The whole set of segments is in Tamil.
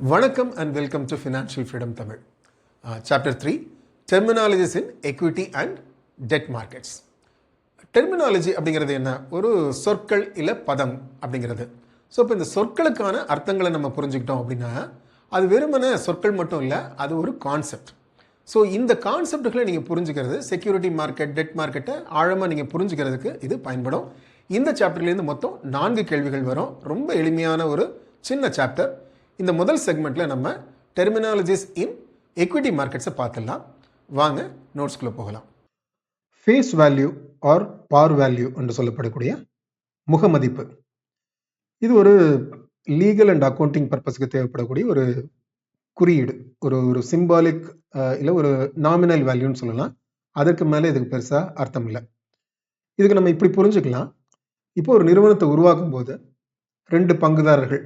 வணக்கம் and welcome to financial freedom Tamil. Chapter 3 terminologies in equity and debt markets. Terminology அப்படிங்கிறது என்ன? ஒரு சொற்கள் இல்லை பதம் அப்படிங்கிறது. ஸோ இப்போ இந்த சொற்களுக்கான அர்த்தங்களை நம்ம புரிஞ்சுக்கிட்டோம் அப்படின்னா அது வெறுமனே சொற்கள் மட்டும் இல்லை, அது ஒரு கான்செப்ட். ஸோ இந்த கான்செப்டுகளை நீங்கள் புரிஞ்சுக்கிறது செக்யூரிட்டி மார்க்கெட், டெட் மார்க்கெட்டை ஆழமாக நீங்கள் புரிஞ்சுக்கிறதுக்கு இது பயன்படும். இந்த சாப்டர்லேருந்து மொத்தம் 4 கேள்விகள் வரும். ரொம்ப எளிமையான ஒரு சின்ன சாப்டர். இந்த முதல் செக்மெண்ட்டில் நம்ம டெர்மினாலஜிஸ் இன் எக்விட்டி மார்க்கெட்ஸை பார்த்துடலாம். வாங்க நோட்ஸ்குள்ளே போகலாம். Face value or bar value என்று சொல்லப்படக்கூடிய முகமதிப்பு. இது ஒரு லீகல் அண்ட் அக்கௌண்டிங் பர்பஸ்க்கு தேவைப்படக்கூடிய ஒரு குறியீடு, ஒரு சிம்பாலிக் இல்லை ஒரு நாமினல் வேல்யூன்னு சொல்லலாம். அதற்கு மேலே இதுக்கு பெருசாக அர்த்தம் இல்லை. இதுக்கு நம்ம இப்படி புரிஞ்சுக்கலாம். இப்போ ஒரு நிறுவனத்தை உருவாக்கும் போது 2 பங்குதாரர்கள்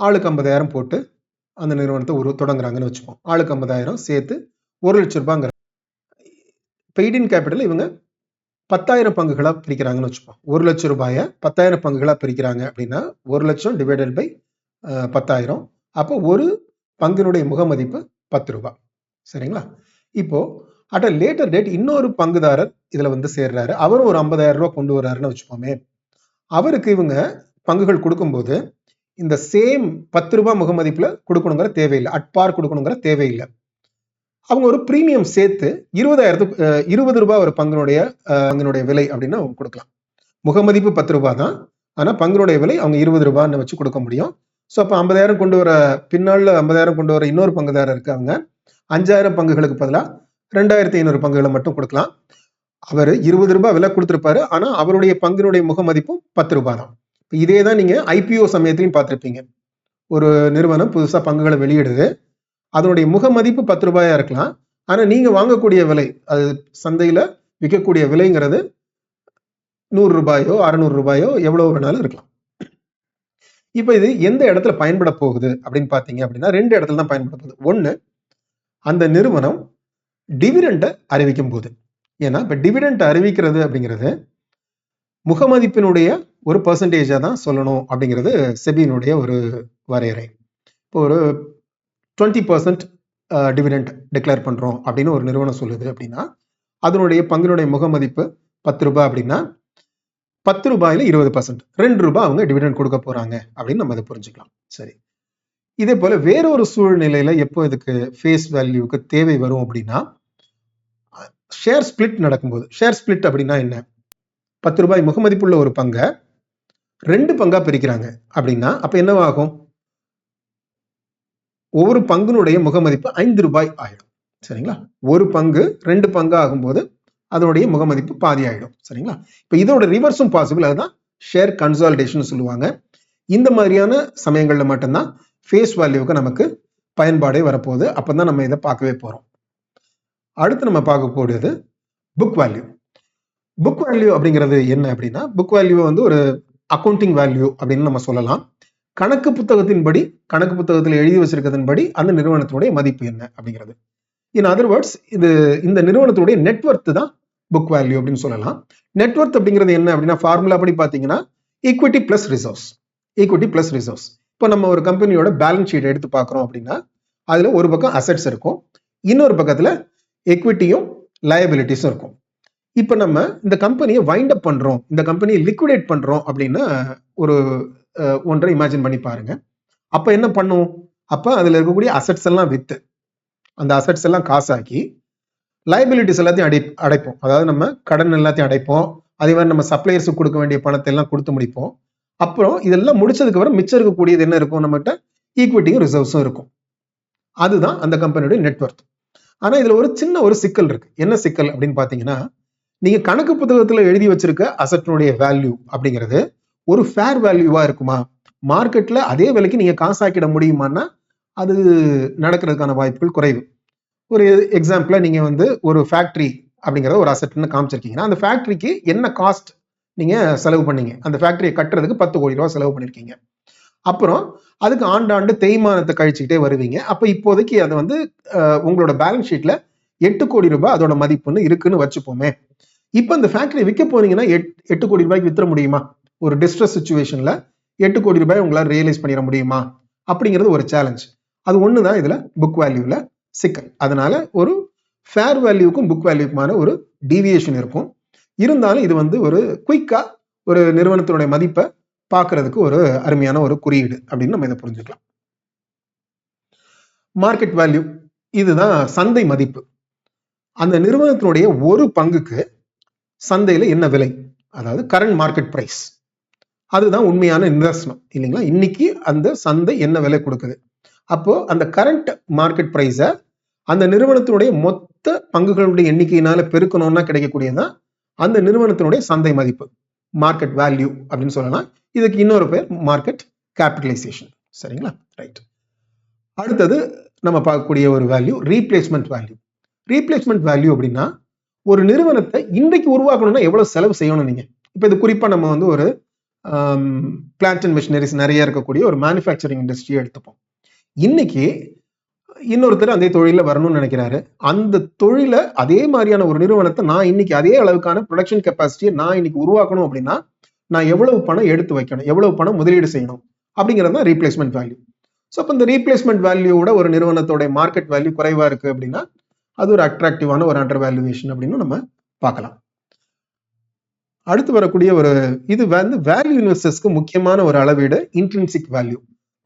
ஆளுக்கு 50,000 போட்டு அந்த நிறுவனத்தை தொடங்குறாங்கன்னு வச்சுப்போம். ஆளுக்கு 50,000 சேர்த்து 1 லட்சம் ரூபாங்கிற பெய்டின் கேபிட்டல் இவங்க 10,000 பங்குகளாக பிரிக்கிறாங்கன்னு வச்சுப்போம். 1 லட்சம் ரூபாயை 10,000 பங்குகளாக பிரிக்கிறாங்க அப்படின்னா 1 லட்சம் டிவைடட் பை 10,000. அப்போ ஒரு பங்கினுடைய முகமதிப்பு 10 ரூபாய். சரிங்களா? இப்போ அட் அ லேட்டர் டேட் இன்னொரு பங்குதாரர் இதுல வந்து சேர்றாரு. அவரும் ஒரு 50,000 ரூபாய் கொண்டு வர்றாருன்னு வச்சுப்போமே. அவருக்கு இவங்க பங்குகள் கொடுக்கும்போது இந்த சேம் 10 ரூபாய் முகமதிப்புல கொடுக்கணுங்கிற தேவையில்லை, அட்பார் கொடுக்கணுங்கிற தேவையில்லை. அவங்க ஒரு பிரீமியம் சேர்த்து 20 ரூபாய் ஒரு பங்கினுடைய விலை அப்படின்னு அவங்க கொடுக்கலாம். முகமதிப்பு 10 ரூபாய் தான், ஆனா பங்கினுடைய விலை அவங்க 20 ரூபான்னு வச்சு கொடுக்க முடியும். ஸோ அப்போ 50,000 கொண்டு வர பின்னால 50,000 கொண்டு வர இன்னொரு பங்குதாரர் இருக்காங்க. 5,000 பங்குகளுக்கு பதிலாக 2,500 பங்குகளை மட்டும் கொடுக்கலாம். அவர் 20 ரூபாய் விலை கொடுத்திருப்பாரு, ஆனா அவருடைய பங்கினுடைய முகமதிப்பும் 10 ரூபாய் தான். இதே தான் நீங்க ஐபிஓ சமயத்திலையும் பார்த்திருப்பீங்க. ஒரு நிறுவனம் புதுசா பங்குகளை வெளியிடுது, அதனுடைய முகமதிப்பு 10 ரூபாயா இருக்கலாம், ஆனா நீங்க வாங்கக்கூடிய விலை, அது சந்தையில விற்கக்கூடிய விலைங்கிறது 100 ரூபாயோ 600 ரூபாயோ எவ்வளவு வேணாலும் இருக்கலாம். இப்ப இது எந்த இடத்துல பயன்பட போகுது அப்படின்னு பாத்தீங்க அப்படின்னா 2 இடத்துல தான் பயன்பட போகுது. ஒண்ணு, அந்த நிறுவனம் டிவிடெண்டை அறிவிக்கும் போது. ஏன்னா இப்ப டிவிடெண்ட் அறிவிக்கிறது அப்படிங்கிறது முகமதிப்பினுடைய ஒரு பெர்சன்டேஜா தான் சொல்லணும் அப்படிங்கிறது செபியினுடைய ஒரு வரையறை. இப்போ ஒரு 20% டிவிடெண்ட் டிக்ளேர் பண்றோம் அப்படின்னு ஒரு நிறுவனம் சொல்லுது அப்படின்னா அதனுடைய பங்கினுடைய முகமதிப்பு 10 ரூபாய் அப்படின்னா 10 ரூபாயில 20%, 2 ரூபாய் அவங்க டிவிடெண்ட் கொடுக்க போறாங்க அப்படின்னு நம்ம அதை புரிஞ்சுக்கலாம். சரி, இதே போல வேறொரு சூழ்நிலையில எப்போ இதுக்கு ஃபேஸ் வேல்யூக்கு தேவை வரும் அப்படின்னா ஷேர் ஸ்பிளிட் நடக்கும்போது. ஷேர் ஸ்பிளிட் அப்படின்னா என்ன? 10 ரூபாய் முகமதிப்புள்ள ஒரு பங்கை 2 பங்கா பிரிக்கிறாங்க அப்படின்னா அப்ப என்னவாகும்? ஒவ்வொரு பங்கினுடைய முகமதிப்பு 5 ரூபாய் ஆயிடும். சரிங்களா? ஒரு பங்கு 2 பங்கா ஆகும்போது அதனுடைய முகமதிப்பு பாதி ஆயிடும். சரிங்களா? இப்ப இதோட ரிவர்ஸும் பாசிபிள். அதுதான் ஷேர் கன்சாலிடேஷன் சொல்லுவாங்க. இந்த மாதிரியான சமயங்கள்ல மட்டும்தான் ஃபேஸ் வேல்யூக்கு நமக்கு பயன்பாடே வரப்போகுது. அப்பதான் நம்ம இதை பார்க்கவே போறோம். அடுத்து நம்ம பார்க்க போடுறது புக் வேல்யூ. புக் வேல்யூ அப்படிங்கிறது என்ன அப்படின்னா, புக் வேல்யூ வந்து ஒரு அக்கௌண்டிங் வேல்யூ அப்படின்னு நம்ம சொல்லலாம். கணக்கு புத்தகத்தில் எழுதி வச்சிருக்கிறதன்படி அந்த நிறுவனத்தினுடைய மதிப்பு என்ன அப்படிங்கிறது. இன் அதர் வேர்ட்ஸ், இந்த நிறுவனத்தினுடைய நெட்வொர்த் தான் புக் வேல்யூ அப்படின்னு சொல்லலாம். நெட்வொர்த் அப்படிங்கிறது என்ன அப்படின்னா ஃபார்முலா படி பார்த்தீங்கன்னா equity plus reserves. Equity plus reserves. இப்போ நம்ம ஒரு கம்பெனியோட பேலன்ஸ் ஷீட் எடுத்து பார்க்குறோம் அப்படின்னா அதுல ஒரு பக்கம் அசெட்ஸ் இருக்கும், இன்னொரு பக்கத்துல எக்விட்டியும் லயபிலிட்டிஸும் இருக்கும். இப்போ நம்ம இந்த கம்பெனியை வைண்ட் அப் பண்றோம், இந்த கம்பெனியை லிக்விடேட் பண்றோம் அப்படின்னு ஒரு ஒன்றை இமேஜின் பண்ணி பாருங்க. அப்ப என்ன பண்ணும்? அப்ப அதுல இருக்கக்கூடிய அசெட்ஸ் எல்லாம் வித்து அந்த அசெட்ஸ் எல்லாம் காசாக்கி லயபிலிட்டிஸ் எல்லாத்தையும் அடைப்போம். அதாவது நம்ம கடன் எல்லாத்தையும் அடைப்போம். அதே மாதிரி நம்ம சப்ளையர்ஸுக்கு கொடுக்க வேண்டிய பணத்தை எல்லாம் கொடுத்து முடிப்போம். அப்புறம் இதெல்லாம் முடிச்சதுக்கு அப்புறம் மிச்சம் இருக்கக்கூடியது என்ன இருக்கும்? நம்மகிட்ட ஈக்விட்டியும் ரிசர்வ்ஸும் இருக்கும். அதுதான் அந்த கம்பெனியோட நெட்வொர்த். ஆனா இதுல ஒரு சிக்கல் இருக்கு. என்ன சிக்கல் அப்படின்னு பாத்தீங்கன்னா, நீங்க கணக்கு புத்தகத்துல எழுதி வச்சிருக்க அசெட்னுடைய வேல்யூ அப்படிங்கிறது ஒரு ஃபேர் வேல்யூவா இருக்குமா? மார்க்கெட்ல அதே விலைக்கு நீங்க காசாக்கிட முடியுமான்னா அது நடக்கிறதுக்கான வாய்ப்புகள் குறைவு. ஒரு எக்ஸாம்பிளா நீங்க வந்து ஒரு ஃபேக்டரி அப்படிங்கிற ஒரு அசெட்னு காமிச்சிருக்கீங்கன்னா அந்த ஃபேக்டரிக்கு என்ன காஸ்ட் நீங்க செலவு பண்ணீங்க? அந்த ஃபேக்டரியை கட்டுறதுக்கு 10 கோடி ரூபாய் செலவு பண்ணிருக்கீங்க. அப்புறம் அதுக்கு ஆண்டாண்டு தேய்மானத்தை கழிச்சுக்கிட்டே வருவீங்க. அப்ப இப்போதைக்கு அது வந்து உங்களோட பேலன்ஸ் ஷீட்ல 8 கோடி ரூபாய் அதோட மதிப்புன்னு இருக்குன்னு வச்சுப்போமே. இப்ப இந்த ஃபேக்டரி விற்க போனீங்கன்னா 8 கோடி ரூபாய்க்கு வித்துற முடியுமா? ஒரு டிஸ்ட்ரஸ் சிச்சுவேஷன்ல 8 கோடி ரூபாய் உங்களால் ரியலைஸ் பண்ணிட முடியுமா அப்படிங்கிறது ஒரு சேலஞ்ச். அது ஒன்று தான் இதில் புக் வேல்யூவில் சிக்கல். அதனால ஒரு ஃபேர் வேல்யூக்கும் புக் வேல்யூக்குமான ஒரு டீவியேஷன் இருக்கும். இருந்தாலும் இது வந்து ஒரு குயிக்காக ஒரு நிறுவனத்தினுடைய மதிப்பை பார்க்கறதுக்கு ஒரு அருமையான ஒரு குறியீடு அப்படின்னு நம்ம இதை புரிஞ்சுக்கலாம். மார்க்கெட் வேல்யூ இதுதான் சந்தை மதிப்பு. அந்த நிறுவனத்தினுடைய ஒரு பங்குக்கு சந்தையில் என்ன விலை, அதாவது கரண்ட் மார்க்கெட் பிரைஸ், அதுதான் உண்மையான நிதர்சனம் இல்லைங்களா? இன்னைக்கு அந்த சந்தை என்ன விலை கொடுக்குது. அப்போ அந்த கரண்ட் மார்க்கெட் பிரைஸை அந்த நிறுவனத்தினுடைய மொத்த பங்குகளுடைய எண்ணிக்கையினால பெருக்கணும்னா கிடைக்கக்கூடியதான் அந்த நிறுவனத்தினுடைய சந்தை மதிப்பு, மார்க்கெட் வேல்யூ அப்படின்னு சொல்லலாம். இதுக்கு இன்னொரு பேர் மார்க்கெட் கேபிட்டலைசேஷன். சரிங்களா? ரைட். அடுத்தது நம்ம பார்க்கக்கூடிய ஒரு value replacement value. Replacement value அப்படின்னா ஒரு நிறுவனத்தை இன்றைக்கு உருவாக்கணும்னா எவ்வளவு செலவு செய்யணும் நீங்க. இப்போ இது குறிப்பா நம்ம வந்து ஒரு பிளான்ட் அண்ட் மிஷினரிஸ் நிறைய இருக்கக்கூடிய ஒரு மேனுஃபேக்சரிங் இண்டஸ்ட்ரியை எடுத்துப்போம். இன்னைக்கு இன்னொருத்தர் அதே தொழில வரணும்னு நினைக்கிறாரு. அந்த தொழில அதே மாதிரியான ஒரு நிறுவனத்தை நான் இன்னைக்கு அதே அளவுக்கான ப்ரொடக்ஷன் கெப்பாசிட்டியை நான் இன்னைக்கு உருவாக்கணும் அப்படின்னா நான் எவ்வளவு பணம் எடுத்து வைக்கணும், எவ்வளவு பணம் முதலீடு செய்யணும் அப்படிங்கிறது தான் ரீப்ளேஸ்மெண்ட் வேல்யூ. ஸோ அப்போ இந்த ரீப்ளேஸ்மெண்ட் வேல்யூவோட ஒரு நிறுவனத்தோட மார்க்கெட் வேல்யூ குறைவா இருக்கு அப்படின்னா அது ஒரு அட்ராக்டிவான ஒரு அண்டர் வேல்யூவேஷன் அப்படின்னு நம்ம பார்க்கலாம். அடுத்து வரக்கூடிய ஒரு இது வந்து வேல்யூ இன்வெஸ்டர்ஸ்க்கு முக்கியமான ஒரு அளவீடு இன்ட்ரின்சிக் வேல்யூ.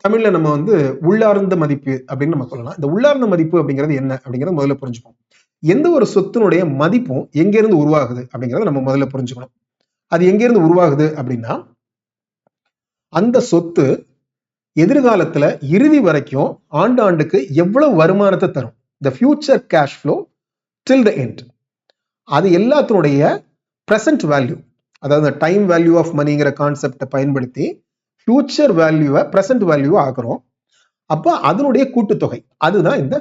தமிழ்ல நம்ம வந்து உள்ளார்ந்த மதிப்பு அப்படின்னு நம்ம சொல்லலாம். இந்த உள்ளார்ந்த மதிப்பு அப்படிங்கிறது என்ன அப்படிங்கிறத முதல்ல புரிஞ்சுப்போம். எந்த ஒரு சொத்தினுடைய மதிப்பும் எங்கிருந்து உருவாகுது அப்படிங்கிறத நம்ம முதல்ல புரிஞ்சுக்கணும். அது எங்கிருந்து உருவாகுது அப்படின்னா அந்த சொத்து எதிர்காலத்துல இறுதி வரைக்கும் ஆண்டுக்கு எவ்வளவு வருமானத்தை தரும், the future cash flow till the end, அது எல்லாத்தினுடைய present value, அதாவது டைம் வேல்யூ ஆஃப் மணிங்கிற கான்செப்டை பயன்படுத்தி ஃபியூச்சர் வேல்யூவை present வேல்யூ ஆக்குறோம். அப்போ அதனுடைய கூட்டுத்தொகை அதுதான் இந்த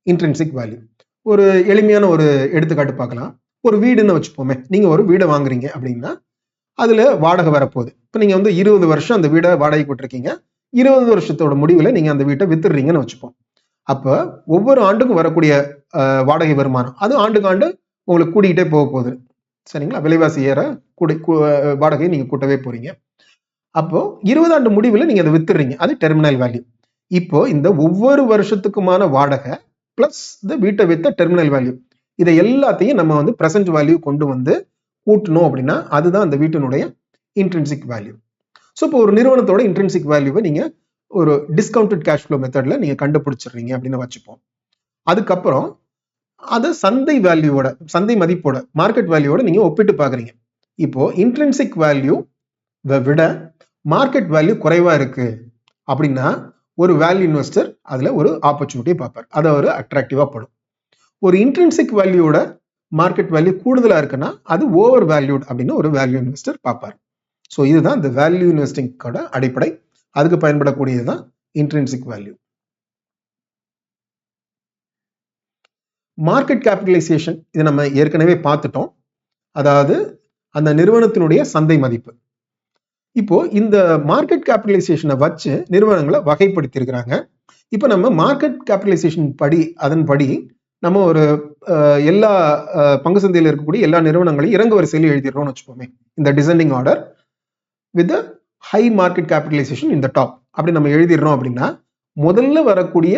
இன்ட்ரின்சிக் வேல்யூ. ஒரு எளிமையான ஒரு எடுத்துக்காட்டு பார்க்கலாம். ஒரு வீடுன்னு வச்சுப்போமே, நீங்க ஒரு வீடை வாங்குறீங்க அப்படின்னா அதுல வாடகை வரப்போகுது. இப்போ நீங்க வந்து 20 வருஷம் அந்த வீடை வாடகைக்கு விட்டுருக்கீங்க. 20 வருஷத்தோட முடிவுல நீங்க அந்த வீட்டை வித்துடுறீங்கன்னு வச்சுப்போம். அப்ப ஒவ்வொரு ஆண்டுக்கும் வரக்கூடிய வாடகை வருமானம் அது ஆண்டுக்கு ஆண்டு உங்களுக்கு கூட்டிகிட்டே போக போகுது. சரிங்களா? விலைவாசி ஏற வாடகையை நீங்க கூட்டவே போறீங்க. அப்போ 20 ஆண்டு முடிவுல நீங்க அதை வித்துடுறீங்க. அது டெர்மினல் வேல்யூ. இப்போ இந்த ஒவ்வொரு வருஷத்துக்குமான வாடகை பிளஸ் இந்த வீட்டை வித்த டெர்மினல் வேல்யூ, இதை எல்லாத்தையும் நம்ம வந்து பிரசன்ட் வேல்யூ கொண்டு வந்து கூட்டணும் அப்படின்னா அதுதான் அந்த வீட்டினுடைய இன்ட்ரின்சிக் வேல்யூ. ஸோ இப்போ ஒரு நிறுவனத்தோட இன்ட்ரின்சிக் வேல்யூவை நீங்க ஒரு டிஸ்கவுண்டட் கேஷ் ஃப்ளோ மெத்தட்ல நீங்க கண்டுபிடிச்சிடுறீங்க அப்படின்னு வச்சுப்போம். அதுக்கப்புறம் அதை சந்தை வேல்யூவோட, சந்தை மதிப்போட, மார்க்கெட் வேல்யூவோட நீங்க ஒப்பிட்டு பாக்குறீங்க. இப்போ இன்ட்ரின்சிக் வேல்யூ விட மார்க்கெட் வேல்யூ குறைவா இருக்கு அப்படின்னா ஒரு வேல்யூ இன்வெஸ்டர் அதுல ஒரு ஆப்பர்ச்சுனிட்டியை பார்ப்பார், அதை ஒரு அட்ராக்டிவா படும். ஒரு இன்ட்ரின்சிக் வேல்யூவோட மார்க்கெட் வேல்யூ கூடுதலா இருக்குன்னா அது ஓவர் வேல்யூட் அப்படின்னு ஒரு வேல்யூ இன்வெஸ்டர் பார்ப்பார். ஸோ இதுதான் இந்த வேல்யூ இன்வெஸ்டிங்கோட அடிப்படை. அதுக்கு பயன்படக்கூடியதுதான் இன்ட்ரின்சிக் வேல்யூ. மார்க்கெட் கேபிட்டலைசேஷன் இதை நம்ம ஏற்கனவே பார்த்துட்டோம். அதாவது அந்த நிறுவனத்தினுடைய சந்தை மதிப்பு. இப்போ இந்த மார்க்கெட் கேபிட்டலைசேஷனை வச்சு நிறுவனங்களை வகைப்படுத்தி இருக்கிறாங்க. இப்போ நம்ம மார்க்கெட் கேபிட்டலைசேஷன் அதன்படி நம்ம ஒரு எல்லா பங்கு சந்தையில் இருக்கக்கூடிய எல்லா நிறுவனங்களையும் இறங்கு வரிசையில் எழுதிடுறோம்னு வச்சுப்போமே. இந்த descending order with high market capitalisation இந்த டாப் அப்படி நம்ம எழுதிடுறோம் அப்படின்னா முதல்ல வரக்கூடிய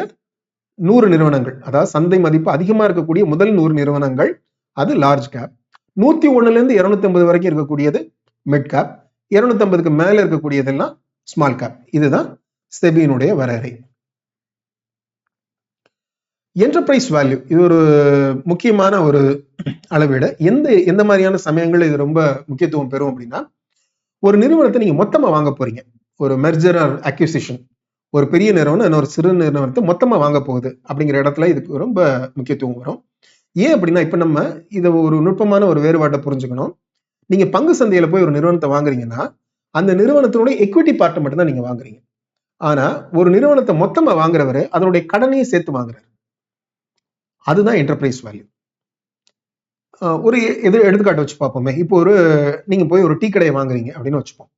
100 நிறுவனங்கள், அதாவது சந்தை மதிப்பு அதிகமா இருக்கக்கூடிய முதல் 100 நிறுவனங்கள் அது லார்ஜ் கேப். 101 இருந்து 250 வரைக்கும் இருக்கக்கூடியது மிட் கேப். 250க்கு மேல இருக்கக்கூடியதெல்லாம் ஸ்மால் கேப். இதுதான் செபியினுடைய வரையறை. என்டர்பிரைஸ் வேல்யூ இது ஒரு முக்கியமான ஒரு அளவீடு. எந்த மாதிரியான சமயங்கள் இது ரொம்ப முக்கியத்துவம் பெறும் அப்படின்னா ஒரு நிறுவனத்தை நீங்க மொத்தமா வாங்க போறீங்க. ஒரு மெர்ஜர் ஆர் அக்யூசிஷன், ஒரு பெரிய நிறுவனம் இன்னொரு சிறு நிறுவனத்தை மொத்தமா வாங்க போகுது அப்படிங்கிற இடத்துல இதுக்கு ரொம்ப முக்கியத்துவம் வரும். ஏன் அப்படின்னா இப்ப நம்ம இதை ஒரு நுட்பமான ஒரு வேறுபாட்டை புரிஞ்சுக்கணும். நீங்க பங்கு சந்தையில போய் ஒரு நிறுவனத்தை வாங்குறீங்கன்னா அந்த நிறுவனத்தினுடைய எக்விட்டி பார்ட்டை மட்டும் தான் நீங்க வாங்குறீங்க. ஆனா ஒரு நிறுவனத்தை மொத்தமா வாங்குறவரு அதனுடைய கடனையும் சேர்த்து வாங்குறாரு. அதுதான் என்டர்பிரைஸ் வேல்யூ. ஒரு எடுத்துக்காட்டு வச்சு பார்ப்போமே. இப்போ நீங்க போய் ஒரு டீ கடையை வாங்குறீங்க அப்படின்னு வச்சுப்போம்.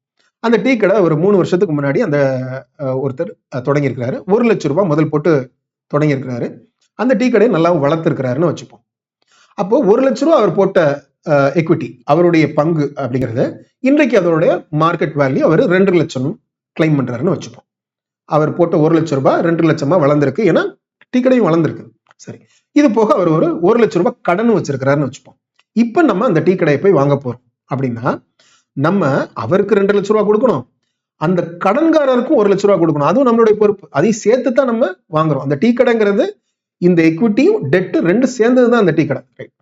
அந்த டீ கடை ஒரு 3 வருஷத்துக்கு முன்னாடி அந்த ஒருத்தர் தொடங்கியிருக்கிறாரு. 1 லட்சம் ரூபாய் முதல் போட்டு தொடங்கியிருக்கிறாரு. அந்த டீ கடையை நல்லா வளர்த்துருக்கிறாருன்னு வச்சுப்போம். அப்போ 1 லட்சம் ரூபாய் அவர் போட்ட எக்விட்டி, அவருடைய பங்கு அப்படிங்கிறது இன்றைக்கு அதனுடைய மார்க்கெட் வேல்யூ அவர் 2 லட்சம் கிளைம் பண்றாருன்னு வச்சுப்போம். அவர் போட்ட 1 லட்சம் ரூபாய் 2 லட்சமா வளர்ந்துருக்கு. ஏன்னா டீ கடையும் வளர்ந்துருக்கு. சரி, இது போக அவர் ஒரு 1 லட்சம் ரூபாய் கடன் வச்சிருக்கிறாருன்னு வச்சுப்போம். இப்ப நம்ம அந்த டீ கடையை போய் வாங்க போறோம் அப்படின்னா நம்ம அவருக்கு 2 லட்சம் ரூபாய் கொடுக்கணும், அந்த கடன்காரருக்கும் 1 லட்சம் ரூபாய் கொடுக்கணும். அதுவும் நம்மளுடைய பொறுப்பு. அதையும் சேர்த்து தான் நம்ம வாங்குறோம். அந்த டீ கடைங்கிறது இந்த எக்விட்டியும் டெட் ரெண்டு சேர்ந்ததுதான் அந்த டீ கடை. ரைட்.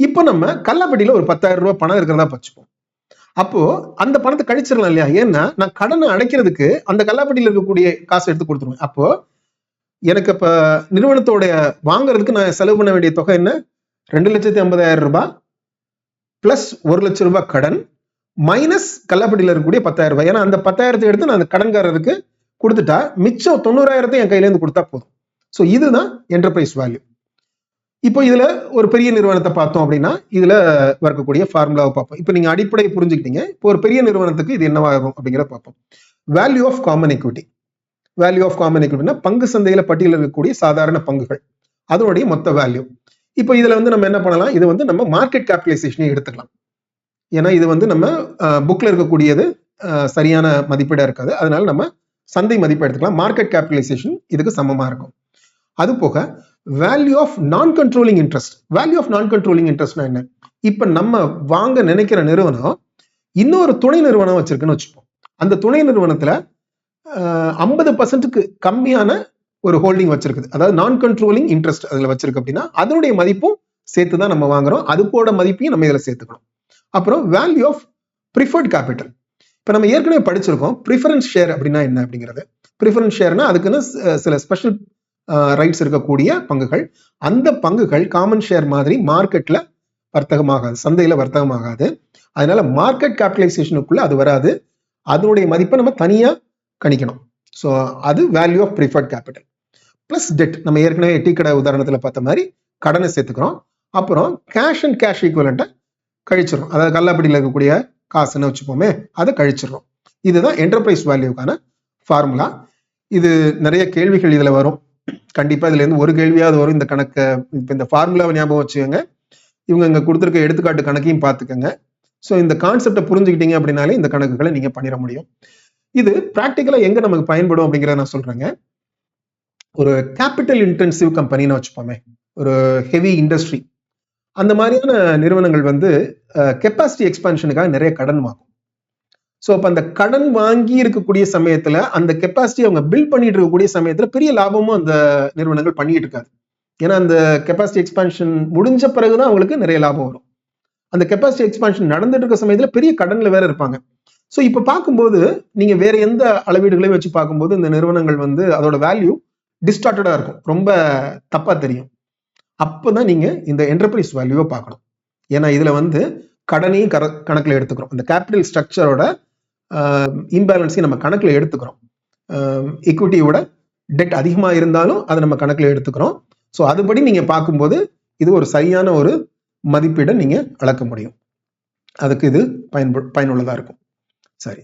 இப்போ நம்ம கல்லாப்பட்டியில ஒரு 10,000 ரூபாய் பணம் இருக்கிறதா வச்சுப்போம். அப்போ அந்த பணத்தை கழிச்சிடலாம் இல்லையா? ஏன்னா நான் கடனை அடைக்கிறதுக்கு அந்த கல்லாப்பட்டியில இருக்கக்கூடிய காசு எடுத்து கொடுத்துருவேன். அப்போ எனக்கு இப்ப நிறுவனத்தோட வாங்குறதுக்கு நான் செலவு பண்ண வேண்டிய தொகை என்ன? 2,50,000 ரூபாய் பிளஸ் 1 லட்சம் ரூபாய் கடன் மைனஸ் கல்லாப்பட்டியில இருக்கக்கூடிய 10,000 ரூபாய். ஏன்னா அந்த 10,000 எடுத்து நான் அந்த கடன்காரருக்கு கொடுத்துட்டா மிச்சம் 90,000 என் கையில இருந்து கொடுத்தா போதும். ஸோ இதுதான் என்டர்பிரைஸ் வேல்யூ. இப்போ இதுல ஒரு பெரிய நிறுவனத்தை பார்த்தோம் அப்படின்னா இதுல வரக்கூடிய ஃபார்முலாவை பார்ப்போம். இப்போ நீங்க அடிப்படையை புரிஞ்சுக்கிட்டீங்க. இப்போ ஒரு பெரிய நிறுவனத்துக்கு இது என்னவாகும் அப்படிங்கிறத பார்ப்போம். Value of common equity. Value of common எக்விட்டினா பங்கு சந்தையில பட்டியலில் இருக்கக்கூடிய சாதாரண பங்குகள், அதனுடைய மொத்த வேல்யூ. இப்போ இதுல நம்ம என்ன பண்ணலாம்? இது நம்ம மார்க்கெட் கேபிடலைசேஷனை எடுத்துக்கலாம். ஏன்னா இது நம்ம புக்ல இருக்கக்கூடியது சரியான மதிப்பீடா இருக்காது. அதனால நம்ம சந்தை மதிப்பை எடுத்துக்கலாம். மார்க்கெட் கேபிடலைசேஷன் இதுக்கு சமமா இருக்கும். அது போக வேல்யூ ஆஃப் நான் கண்ட்ரோலிங் இன்ட்ரெஸ்ட். வேல்யூ ஆஃப் நான் கண்ட்ரோலிங் இன்ட்ரெஸ்ட்னா என்ன? இப்ப நம்ம வாங்க நினைக்கிற நிறுவனம் இன்னொரு துணை நிறுவனம் வச்சிருக்குன்னு வச்சுப்போம். அந்த துணை நிறுவனத்துல 50%க்கு கம்மியான ஒரு ஹோல்டிங் வச்சிருக்குது. அதாவது நான் கண்ட்ரோலிங் இன்ட்ரெஸ்ட் அதுல வச்சிருக்கு அப்படின்னா அதனுடைய மதிப்பும் சேர்த்து தான் நம்ம வாங்குறோம். அதுக்கோட மதிப்பையும் நம்ம இதுல சேர்த்துக்கணும். அப்புறம் வேல்யூ ஆஃப் ப்ரிஃபர்ட் கேபிட்டல். இப்ப நம்ம ஏற்கனவே படிச்சிருக்கோம் ப்ரிஃபரன்ஸ் ஷேர் அப்படின்னா என்ன அப்படிங்கிறது. ப்ரிஃபரன்ஸ் ஷேர்னா அதுக்குன்னு சில ஸ்பெஷல் ரைட்ஸ் இருக்கக்கூடிய பங்குகள். அந்த பங்குகள் காமன் ஷேர் மாதிரி மார்க்கெட்ல வர்த்தகமாகாது, சந்தையில வர்த்தகமாகாது. அதனால மார்க்கெட் கேபிடலைசேஷனுக்குள்ள அது வராது. அதனுடைய மதிப்பை நம்ம தனியா கணிக்கணும். ஸோ அது value of preferred capital. Plus debt. நம்ம ஏற்கனவே டீ கடை உதாரணத்துல பார்த்த மாதிரி கடனை சேர்த்துக்கிறோம். அப்புறம் கேஷ் அண்ட் கேஷ் ஈக்குவலண்ட்டை கழிச்சிடும். அதாவது கல்லாப்பட்டியில் இருக்கக்கூடிய காசுன்னு வச்சுப்போமே, அதை கழிச்சிடுறோம். இதுதான் என்டர்பிரைஸ் வேல்யூக்கான ஃபார்முலா. இது நிறைய கேள்விகள் இதுல வரும். கண்டிப்பா இதுல இருந்து ஒரு கேள்வியாவது வரும். இந்த கணக்கு இப்ப இந்த ஃபார்முலாவை ஞாபகம் வச்சுக்கோங்க. இவங்க இங்க கொடுத்துருக்க எடுத்துக்காட்டு கணக்கையும் பார்த்துக்கோங்க. ஸோ இந்த கான்செப்டை புரிஞ்சுக்கிட்டீங்க அப்படின்னாலே இந்த கணக்குகளை நீங்க பண்ணிட முடியும். இது பிராக்டிக்கலா எங்க நமக்கு பயன்படும் அப்படிங்கிறத நான் சொல்றேங்க. ஒரு கேபிட்டல் இன்டென்சிவ் கம்பெனின்னு வச்சுப்போமே, ஒரு ஹெவி இண்டஸ்ட்ரி, அந்த மாதிரியான நிறுவனங்கள் கெப்பாசிட்டி எக்ஸ்பான்ஷனுக்காக நிறைய கடன் வாங்கும். ஸோ அப்போ அந்த கடன் வாங்கி இருக்கக்கூடிய சமயத்துல அந்த கெப்பாசிட்டி அவங்க பில்ட் பண்ணிட்டு இருக்கக்கூடிய சமயத்துல பெரிய லாபமும் அந்த நிறுவனங்கள் பண்ணிட்டு இருக்காது. ஏன்னா அந்த கெப்பாசிட்டி எக்ஸ்பான்ஷன் முடிஞ்ச பிறகுதான் அவங்களுக்கு நிறைய லாபம் வரும். அந்த கெப்பாசிட்டி எக்ஸ்பான்ஷன் நடந்துட்டு இருக்க சமயத்துல பெரிய கடன்ல வேற இருப்பாங்க. ஸோ இப்போ பார்க்கும்போது நீங்க வேற எந்த அளவீடுகளையும் வச்சு பார்க்கும்போது இந்த நிறுவனங்கள் அதோட வேல்யூ டிஸ்டார்டடா இருக்கும், ரொம்ப தப்பா தெரியும். அப்பதான் நீங்க இந்த என்டர்பிரைஸ் வேல்யூவை பார்க்கணும். ஏன்னா இதுல கடனையும் கணக்குல எடுத்துக்கிறோம். அந்த கேபிட்டல் ஸ்ட்ரக்சரோட இம்பேலன்ஸையும் நம்ம கணக்குல எடுத்துக்கிறோம். ஈக்விட்டியோட டெட் அதிகமா இருந்தாலும் அதை நம்ம கணக்குல எடுத்துக்கிறோம். ஸோ அதுபடி நீங்க பார்க்கும்போது இது ஒரு சரியான ஒரு மதிப்பீடை நீங்க அளக்க முடியும். அதுக்கு இது பயனுள்ளதா இருக்கும். சரி,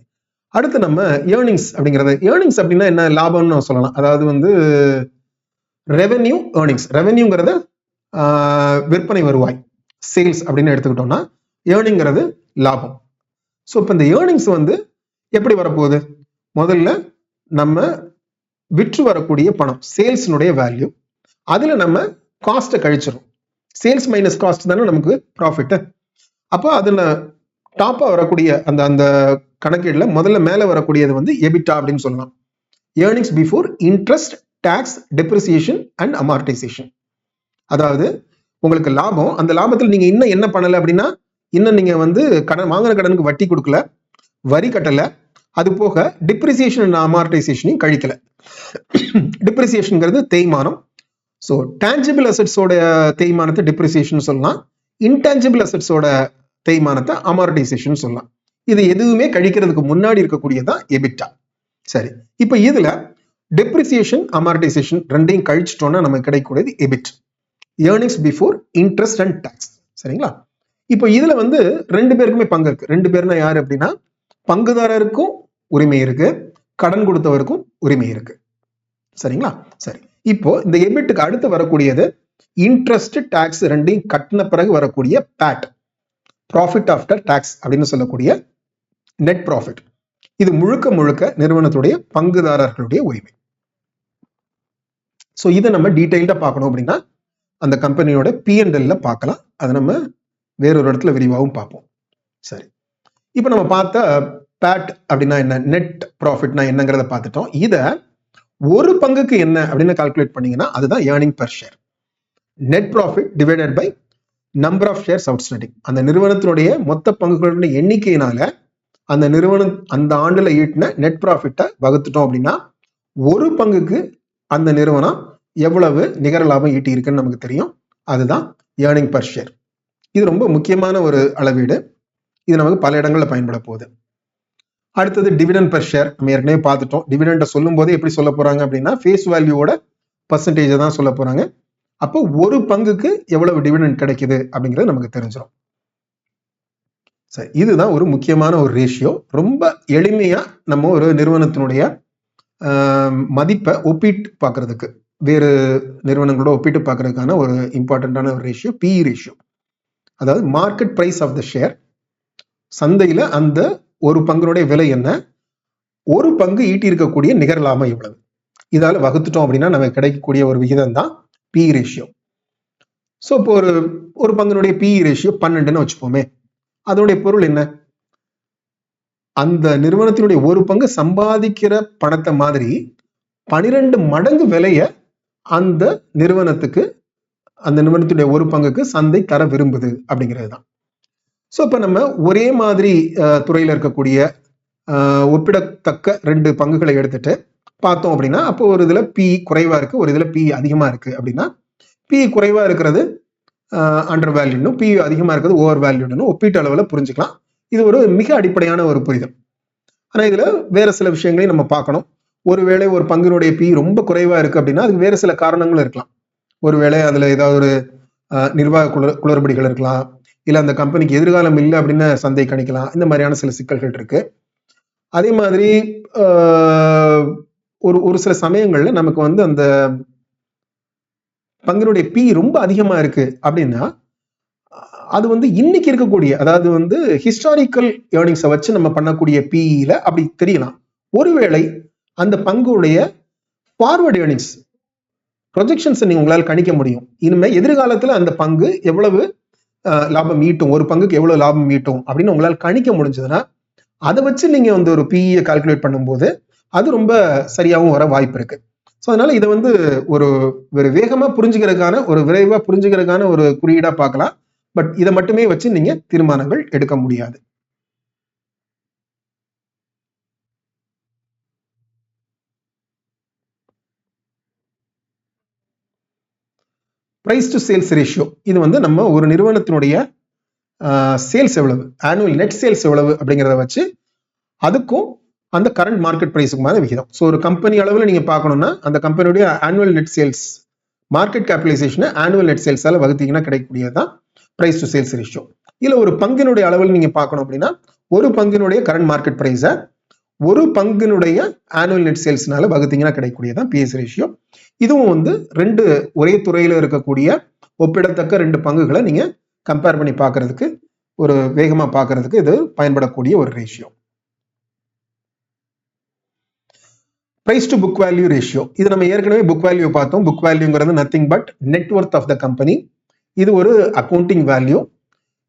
அடுத்து நம்ம ஏர்னிங்ஸ் அப்படிங்கிறது. ஏர்னிங்ஸ் அப்படின்னா என்ன? லாபம்னு சொல்லலாம். அதாவது ரெவென்யூ ஏர்னிங்ஸ். ரெவென்யூங்கிறது விற்பனை வருவாய், சேல்ஸ் அப்படின்னு எடுத்துக்கிட்டோம்னா ஏர்னிங்கிறது லாபம். ஸோ இப்போ இந்த ஏர்னிங்ஸ் எப்படி வரப்போகுது? முதல்ல நம்ம விற்று வரக்கூடிய பணம், சேல்ஸ்னுடைய வேல்யூ, அதுல நம்ம காஸ்ட்டை கழிச்சிடும். சேல்ஸ் மைனஸ் காஸ்ட் தானே நமக்கு ப்ராஃபிட். அப்போ அதுல டாப்பா வரக்கூடிய அந்த கணக்கீடுல முதல்ல மேல வரக்கூடியது எபிட்டா அப்படின்னு சொல்லலாம். Earnings before interest, tax, depreciation and amortisation. அதாவது உங்களுக்கு லாபம், அந்த லாபத்தில் நீங்க இன்னும் என்ன பண்ணல அப்படின்னா, இன்னும் நீங்க கடன் வாங்கின கடனுக்கு வட்டி கொடுக்கல, வரி கட்டல, அது போக டிப்ரிசியேஷன் அண்ட் அமார்டைசேஷனையும் கழிக்கல. டிப்ரிசியேஷன்ங்கிறது தேய்மானம். ஸோ டேஞ்சிபிள் அசெட்ஸோட தேய்மானத்தை டிப்ரிசியேஷன் சொல்லலாம், இன்டேஞ்சிபிள் அசெட்ஸோட தேய்மானத்தை அமார்டைசேஷன் சொல்லலாம். இது எதுவுமே கழிக்கிறதுக்கு முன்னாடி இருக்கக்கூடியதான் எபிட்டா. சரி, இப்போ இதுல டெப்ரிசியேஷன், அமார்டைசேஷன் ரெண்டையும் கழிச்சிட்டோம்னா நமக்கு கிடைக்கக்கூடியது EBIT, earnings before interest and tax. சரிங்களா? இப்போ இதுல ரெண்டு பேருக்குமே பங்கு இருக்கு. ரெண்டு பேர்னா யாரு அப்படின்னா, பங்குதாரருக்கும் உரிமை இருக்கு, கடன் கொடுத்தவருக்கும் உரிமை இருக்கு. சரிங்களா? சரி, இப்போ இந்த எபிட்டுக்கு அடுத்து வரக்கூடியது இன்ட்ரெஸ்ட், டாக்ஸ் ரெண்டையும் கட்டின பிறகு வரக்கூடிய பேட், ப்ராஃபிட் ஆஃப்டர் டாக்ஸ் அப்படின்னு சொல்லக்கூடிய நெட் ப்ராஃபிட். இது முழுக்க முழுக்க நிறுவனத்துடைய பங்குதாரர்களுடைய உரிமை. ஸோ இதை நம்ம டீட்டெயில்டாக பார்க்கணும் அப்படின்னா அந்த கம்பெனியோட P&L பார்க்கலாம். அதை நம்ம வேறொரு இடத்துல விரிவாகவும் பார்ப்போம். சரி, இப்போ நம்ம பார்த்த பேட் அப்படின்னா என்ன, நெட் ப்ராஃபிட்னா என்னங்கிறத பார்த்துட்டோம். இதை ஒரு பங்குக்கு என்ன அப்படின்னு கால்குலேட் பண்ணீங்கன்னா அதுதான் earning per share. Net profit divided by number of shares outstanding. அந்த நிறுவனத்தினுடைய மொத்த பங்குகளுடைய எண்ணிக்கையினால அந்த நிறுவனம் அந்த ஆண்டுல ஈட்டின நெட் ப்ராஃபிட்டை வகுத்துட்டோம் அப்படின்னா ஒரு பங்குக்கு அந்த நிறுவனம் எவ்வளவு நிகர லாபம் ஈட்டி இருக்குன்னு நமக்கு தெரியும். அதுதான் ஏர்னிங் பர் ஷேர். இது ரொம்ப முக்கியமான ஒரு அளவீடு. இது நமக்கு பல இடங்களில் பயன்பட போகுது. அடுத்தது டிவிடெண்ட் பெர் ஷேர். நம்ம ஏற்கனவே பார்த்துட்டோம். டிவிடெண்டை சொல்லும் போதே எப்படி சொல்ல போறாங்க அப்படின்னா ஃபேஸ் வேல்யூவோட பர்சன்டேஜை தான் சொல்ல போறாங்க. அப்போ ஒரு பங்குக்கு எவ்வளவு டிவிடெண்ட் கிடைக்குது அப்படிங்கிறது நமக்கு தெரிஞ்சிடும். சரி, இதுதான் ஒரு முக்கியமான ஒரு ரேஷியோ. ரொம்ப எளிமையா நம்ம ஒரு நிறுவனத்தினுடைய மதிப்பை ஒப்பிட்டு பார்க்கறதுக்கு, வேறு நிறுவனங்களோட ஒப்பிட்டு பார்க்கறதுக்கான ஒரு இம்பார்ட்டன்டான ஒரு ரேஷியோ PE ரேஷியோ. அதாவது market price of the share. சந்தையில அந்த ஒரு பங்குடைய விலை என்ன, ஒரு பங்கு ஈட்டி இருக்கக்கூடிய நிகர லாபம் எவ்வளவு, இதால வகுத்துட்டோம் அப்படின்னா நமக்கு கிடைக்கக்கூடிய ஒரு விகிதம் தான் PE ரேஷியோ. ஸோ இப்போ ஒரு பங்குனுடைய PE ரேஷியோ 12ன்னு வச்சுப்போமே. அதனுடைய பொருள் என்ன, அந்த நிறுவனத்தினுடைய ஒரு பங்கு சம்பாதிக்கிற பணத்தை மாதிரி 12 மடங்கு விலைய அந்த நிறுவனத்துக்கு, அந்த நிறுவனத்துடைய ஒரு பங்குக்கு சந்தை தர விரும்புது அப்படிங்கிறது தான். ஸோ இப்போ நம்ம ஒரே மாதிரி துறையில் இருக்கக்கூடிய ஒப்பிடத்தக்க 2 பங்குகளை எடுத்துட்டு பார்த்தோம் அப்படின்னா அப்போ ஒரு இதில் PE குறைவா இருக்கு, ஒரு இதில் PE அதிகமா இருக்கு. அப்படின்னா PE குறைவா இருக்கிறது அண்டர் வேல்யூனும், PE அதிகமா இருக்கிறது ஓவர் வேல்யூனும் ஒப்பீட்டு அளவில் புரிஞ்சுக்கலாம். இது ஒரு மிக அடிப்படையான ஒரு புரிதல். ஆனால் இதுல வேற சில விஷயங்களையும் நம்ம பார்க்கணும். ஒருவேளை ஒரு பங்கினுடைய PE ரொம்ப குறைவா இருக்கு அப்படின்னா அதுக்கு வேறு சில காரணங்களும் இருக்கலாம். ஒருவேளை அதுல ஏதாவது ஒரு நிர்வாக குளறுபடிகள் இருக்கலாம், இல்ல அந்த கம்பெனிக்கு எதிர்காலம் இல்லை அப்படின்னு சந்தை கணிக்கலாம். இந்த மாதிரியான சில சிக்கல்கள் இருக்கு. அதே மாதிரி ஒரு சில சமயங்கள்ல நமக்கு வந்து அந்த பங்கினுடைய PE ரொம்ப அதிகமா இருக்கு அப்படின்னா அது வந்து இன்னைக்கு இருக்கக்கூடிய, அதாவது வந்து ஹிஸ்டாரிக்கல் ஏர்னிங்ஸை வச்சு நம்ம பண்ணக்கூடிய PEல அப்படி தெரியலாம். ஒருவேளை அந்த பங்குடைய ஃபார்வர்ட் ஏர்னிங்ஸ் ப்ரொஜெக்ஷன்ஸை நீங்க உங்களால் கணிக்க முடியும். இனிமே எதிர்காலத்துல அந்த பங்கு எவ்வளவு லாபம் ஈட்டும், ஒரு பங்குக்கு எவ்வளவு லாபம் ஈட்டும் அப்படின்னு உங்களால் கணிக்க முடிஞ்சதுன்னா அதை வச்சு நீங்க வந்து ஒரு PE கால்குலேட் பண்ணும்போது அது ரொம்ப சரியாகவும் வர வாய்ப்பு இருக்கு. ஸோ அதனால இதை வந்து ஒரு வேகமா புரிஞ்சுக்கிறதுக்கான, ஒரு விரைவா புரிஞ்சுக்கிறதுக்கான ஒரு குறியீடா பார்க்கலாம். பட் இதை மட்டுமே வச்சு நீங்க தீர்மானங்கள் எடுக்க முடியாது. Price to sales ratio. இது வந்து நம்ம ஒரு நிறுவனத்தினுடைய சேல்ஸ் எவ்வளவு, ஆனுவல் நெட் சேல்ஸ் எவ்வளவு அப்படிங்கிறத வச்சு அதுக்கும் அந்த கரண்ட் மார்க்கெட் பிரைஸுக்குமான விகிதம். ஸோ ஒரு கம்பெனி அளவில் நீங்க பார்க்கணும்னா அந்த கம்பெனியுடைய ஆனுவல் நெட் சேல்ஸ் மார்க்கெட் கேபிடலைசேஷனை ஆனுவல் நெட் சேல்ஸால வகுத்தீங்கன்னா கிடைக்கக்கூடியது தான் பிரைஸ் டு சேல்ஸ் ரேஷியோ. இல்ல ஒரு பங்கினுடைய அளவில் நீங்க பார்க்கணும் அப்படின்னா ஒரு பங்கினுடைய கரண்ட் மார்க்கெட் பிரைஸை ஒரு பங்கினுடைய ஆனுவல் நெட் சேல்ஸ்னால வகுத்தீங்கன்னா கிடைக்கக்கூடியதான் PS ரேஷியோ. இதுவும் வந்து 2 ஒரே துறையில இருக்கக்கூடிய ஒப்பிடத்தக்க 2 பங்குகளை நீங்க கம்பேர் பண்ணி பார்க்கறதுக்கு, ஒரு வேகமா பார்க்கறதுக்கு இது பயன்படக்கூடிய ஒரு ratio. Price to book value ratio. இது நம்ம ஏற்கனவே புக் வேல்யூ பார்த்தோம். புக் வேல்யூங்கிறது nothing but net worth of the company. இது ஒரு அக்கௌண்டிங் வேல்யூ.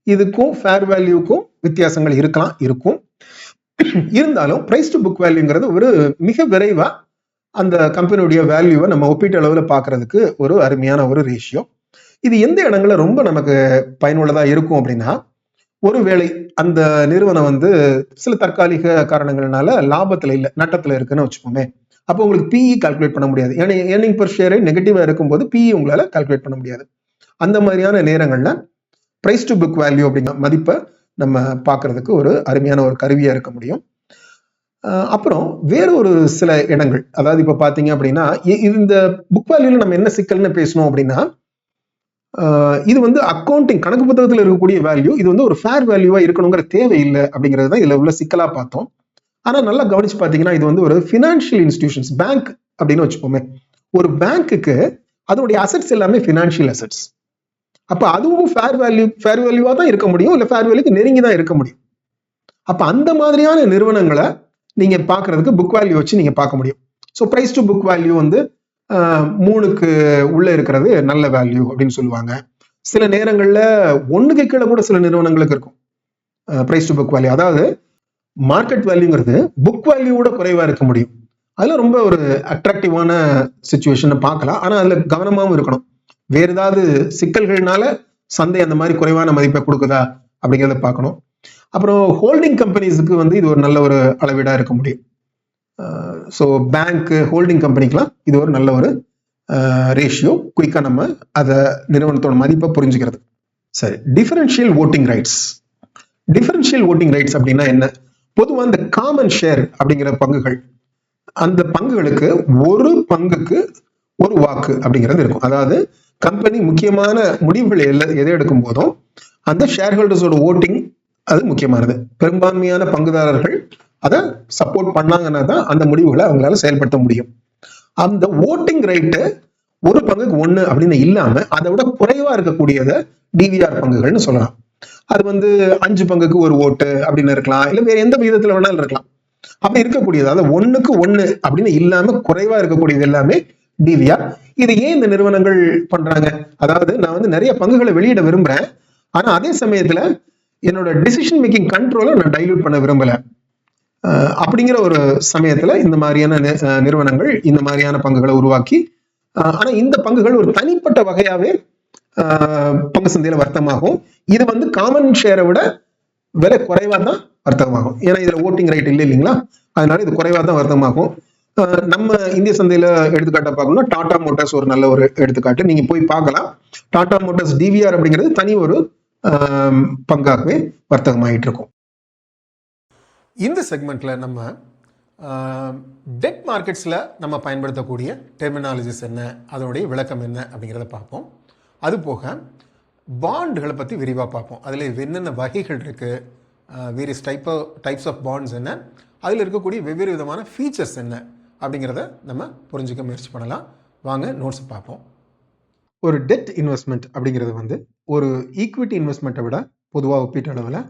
இதுக்கும் ஃபேர் வேல்யூக்கும் வித்தியாசங்கள் இருக்கும். இருந்தாலும் பிரைஸ் டு புக் வேல்யூங்கிறது ஒரு மிக விரைவா அந்த கம்பெனியுடைய வேல்யூவை நம்ம ஒப்பீட்டு அளவில் பார்க்கறதுக்கு ஒரு அருமையான ஒரு ரேஷியோ. இது எந்த இடங்கள்ல ரொம்ப நமக்கு பயனுள்ளதா இருக்கும் அப்படின்னா, ஒருவேளை அந்த நிறுவனம் வந்து சில தற்காலிக காரணங்கள்னால லாபத்துல இல்லை, நட்டத்துல இருக்குன்னு வச்சுக்கோமே. அப்போ உங்களுக்கு PE கால்குலேட் பண்ண முடியாது. ஏன்னா ஏர்னிங் பெர் ஷேரே நெகட்டிவா இருக்கும்போது PE உங்களால கால்குலேட் பண்ண முடியாது. அந்த மாதிரியான நேரங்கள்ல பிரைஸ் டு புக் வேல்யூ அப்படிங்கிற மதிப்பை நம்ம பார்க்கறதுக்கு ஒரு அருமையான ஒரு கருவியா இருக்க முடியும். அப்புறம் வேற ஒரு சில இடங்கள், அதாவது இப்ப பாத்தீங்க அப்படின்னா இந்த புக் வேல்யூல நம்ம என்ன சிக்கல்னு பேசணும் அப்படின்னா, இது வந்து அக்கௌண்டிங் கணக்கு புத்தகத்தில் இருக்கக்கூடிய வேல்யூ, இது வந்து ஒரு ஃபேர் வேல்யூவா இருக்கணுங்கிற தேவை இல்லை அப்படிங்கிறது தான் இதுல உள்ள சிக்கலா பார்த்தோம். ஆனா நல்லா கவனிச்சு பாத்தீங்கன்னா இது வந்து ஒரு ஃபினான்ஷியல் இன்ஸ்டிடியூஷன்ஸ், பேங்க் அப்படின்னு வச்சுப்போமே. ஒரு பேங்க்குக்கு அதனுடைய அசெட்ஸ் எல்லாமே ஃபினான்ஷியல் அசெட்ஸ். அப்ப அதுவும் ஃபேர் வேல்யூவா தான் இருக்க முடியும், இல்ல ஃபேர் வேல்யூக்கு நெருங்கி தான் இருக்க முடியும். அப்ப அந்த மாதிரியான நிறுவனங்களை நீங்க பாக்குறதுக்கு புக் வேல்யூ வச்சு நீங்க பார்க்க முடியும். So price to book value வந்து 3க்கு உள்ள இருக்கிறது நல்ல வேல்யூ அப்படின்னு சொல்லுவாங்க. சில நேரங்கள்ல 1க்கு கீழே கூட சில நிறுவனங்களுக்கு இருக்கும் பிரைஸ் டு புக் வேல்யூ. அதாவது மார்க்கெட் வேல்யூங்கிறது புக் வேல்யூவோட குறைவா இருக்க முடியும். அதுல ரொம்ப ஒரு அட்ராக்டிவான சுச்சுவேஷன் பார்க்கலாம். ஆனா அதுல கவனமாவும் இருக்கணும். வேற ஏதாவது சிக்கல்கள்னால சந்தை அந்த மாதிரி குறைவான மதிப்பை கொடுக்குதா அப்படிங்கிறத பார்க்கணும். அப்புறம் ஹோல்டிங் கம்பெனிஸுக்கு வந்து இது ஒரு நல்ல ஒரு அளவீடா இருக்க முடியும். ஸோ பேங்க் ஹோல்டிங் கம்பெனிக்கெல்லாம் இது ஒரு நல்ல ஒரு ரேஷியோ. குயிக்கா நம்ம அதை நிறுவனத்தோட மதிப்பை புரிஞ்சுக்கிறது. சரி, differential voting rights. Differential voting rights அப்படின்னா என்ன? பொதுவாக இந்த காமன் ஷேர் அப்படிங்கிற பங்குகள், அந்த பங்குகளுக்கு ஒரு பங்குக்கு ஒரு வாக்கு அப்படிங்கிறது இருக்கும். அதாவது கம்பெனி முக்கியமான முடிவுகள் எதை எடுக்கும் போதும் அந்த ஷேர் ஹோல்டர்ஸோட ஓட்டிங் அது முக்கியமானது. பெரும்பான்மையான பங்குதாரர்கள் அதை சப்போர்ட் பண்ணாங்கன்னா தான் அந்த முடிவுகளை அவங்களால செயல்படுத்த முடியும். அந்த ஓட்டிங் ரைட்டு ஒரு பங்குக்கு 1 அப்படின்னு இல்லாம அதை விட குறைவா இருக்கக்கூடியதை டிவிஆர் பங்குகள்னு சொல்லலாம். அது வந்து 5 பங்குக்கு ஒரு ஓட்டு அப்படின்னு இருக்கலாம், இல்ல வேற எந்த விதத்துல வேணாலும் இருக்கலாம். அப்படி இருக்கக்கூடியது, அதாவது 1க்கு 1 அப்படின்னு இல்லாம குறைவா இருக்கக்கூடியது எல்லாமே டிவிஆர். இது ஏன் இந்த நிறுவனங்கள் பண்றாங்க? அதாவது நான் வந்து நிறைய பங்குகளை வெளியிட விரும்புறேன், ஆனா அதே சமயத்துல என்னோட டிசிஷன் மேக்கிங் கண்ட்ரோலை நான் டைல்யூட் பண்ண விரும்பல. அப்படிங்கிற ஒரு சமயத்துல இந்த மாதிரியான நிறுவனங்கள் இந்த மாதிரியான பங்குகளை உருவாக்கி, ஆனா இந்த பங்குகள் ஒரு தனிப்பட்ட வகையாவே பங்கு சந்தையில வர்த்தகமாகும். இது வந்து காமன் ஷேரை விட விலை குறைவா தான் வர்த்தகமாகும். ஏன்னா இதுல ஓட்டிங் ரைட் இல்லை இல்லைங்களா, அதனால இது குறைவா தான் வர்த்தகமாகும். நம்ம இந்திய சந்தையில எடுத்துக்காட்ட பார்க்கணும்னா டாடா மோட்டார்ஸ் ஒரு நல்ல ஒரு எடுத்துக்காட்டு. நீங்க போய் பார்க்கலாம். டாடா மோட்டார்ஸ் டிவிஆர் அப்படிங்கிறது தனி ஒரு பங்காகவே வர்த்தகமாயிட்டு இருக்கும். இந்த செக்மெண்ட்ல நம்ம டெட் மார்க்கெட்ஸ்ல நம்ம பயன்படுத்தக்கூடிய டெர்மினாலஜிஸ் என்ன, அதனுடைய விளக்கம் என்ன அப்படிங்கிறத பார்ப்போம். அது போக பாண்டுகளை பற்றி விரிவாக பார்ப்போம். அதில் என்னென்ன வகைகள் இருக்குது, வேரியஸ் டைப்ஸ் ஆஃப் பாண்ட்ஸ் என்ன, அதில் இருக்கக்கூடிய வெவ்வேறு விதமான ஃபீச்சர்ஸ் என்ன அப்படிங்கிறத நம்ம புரிஞ்சுக்க முயற்சி பண்ணலாம். வாங்க நோட்ஸ் பார்ப்போம். ஒரு டெட் இன்வெஸ்ட்மெண்ட் அப்படிங்கிறது வந்து ஒரு ஈக்விட்டி இன்வெஸ்ட்மெண்ட்டை விட பொதுவாக ஒப்பீட்டு அளவில்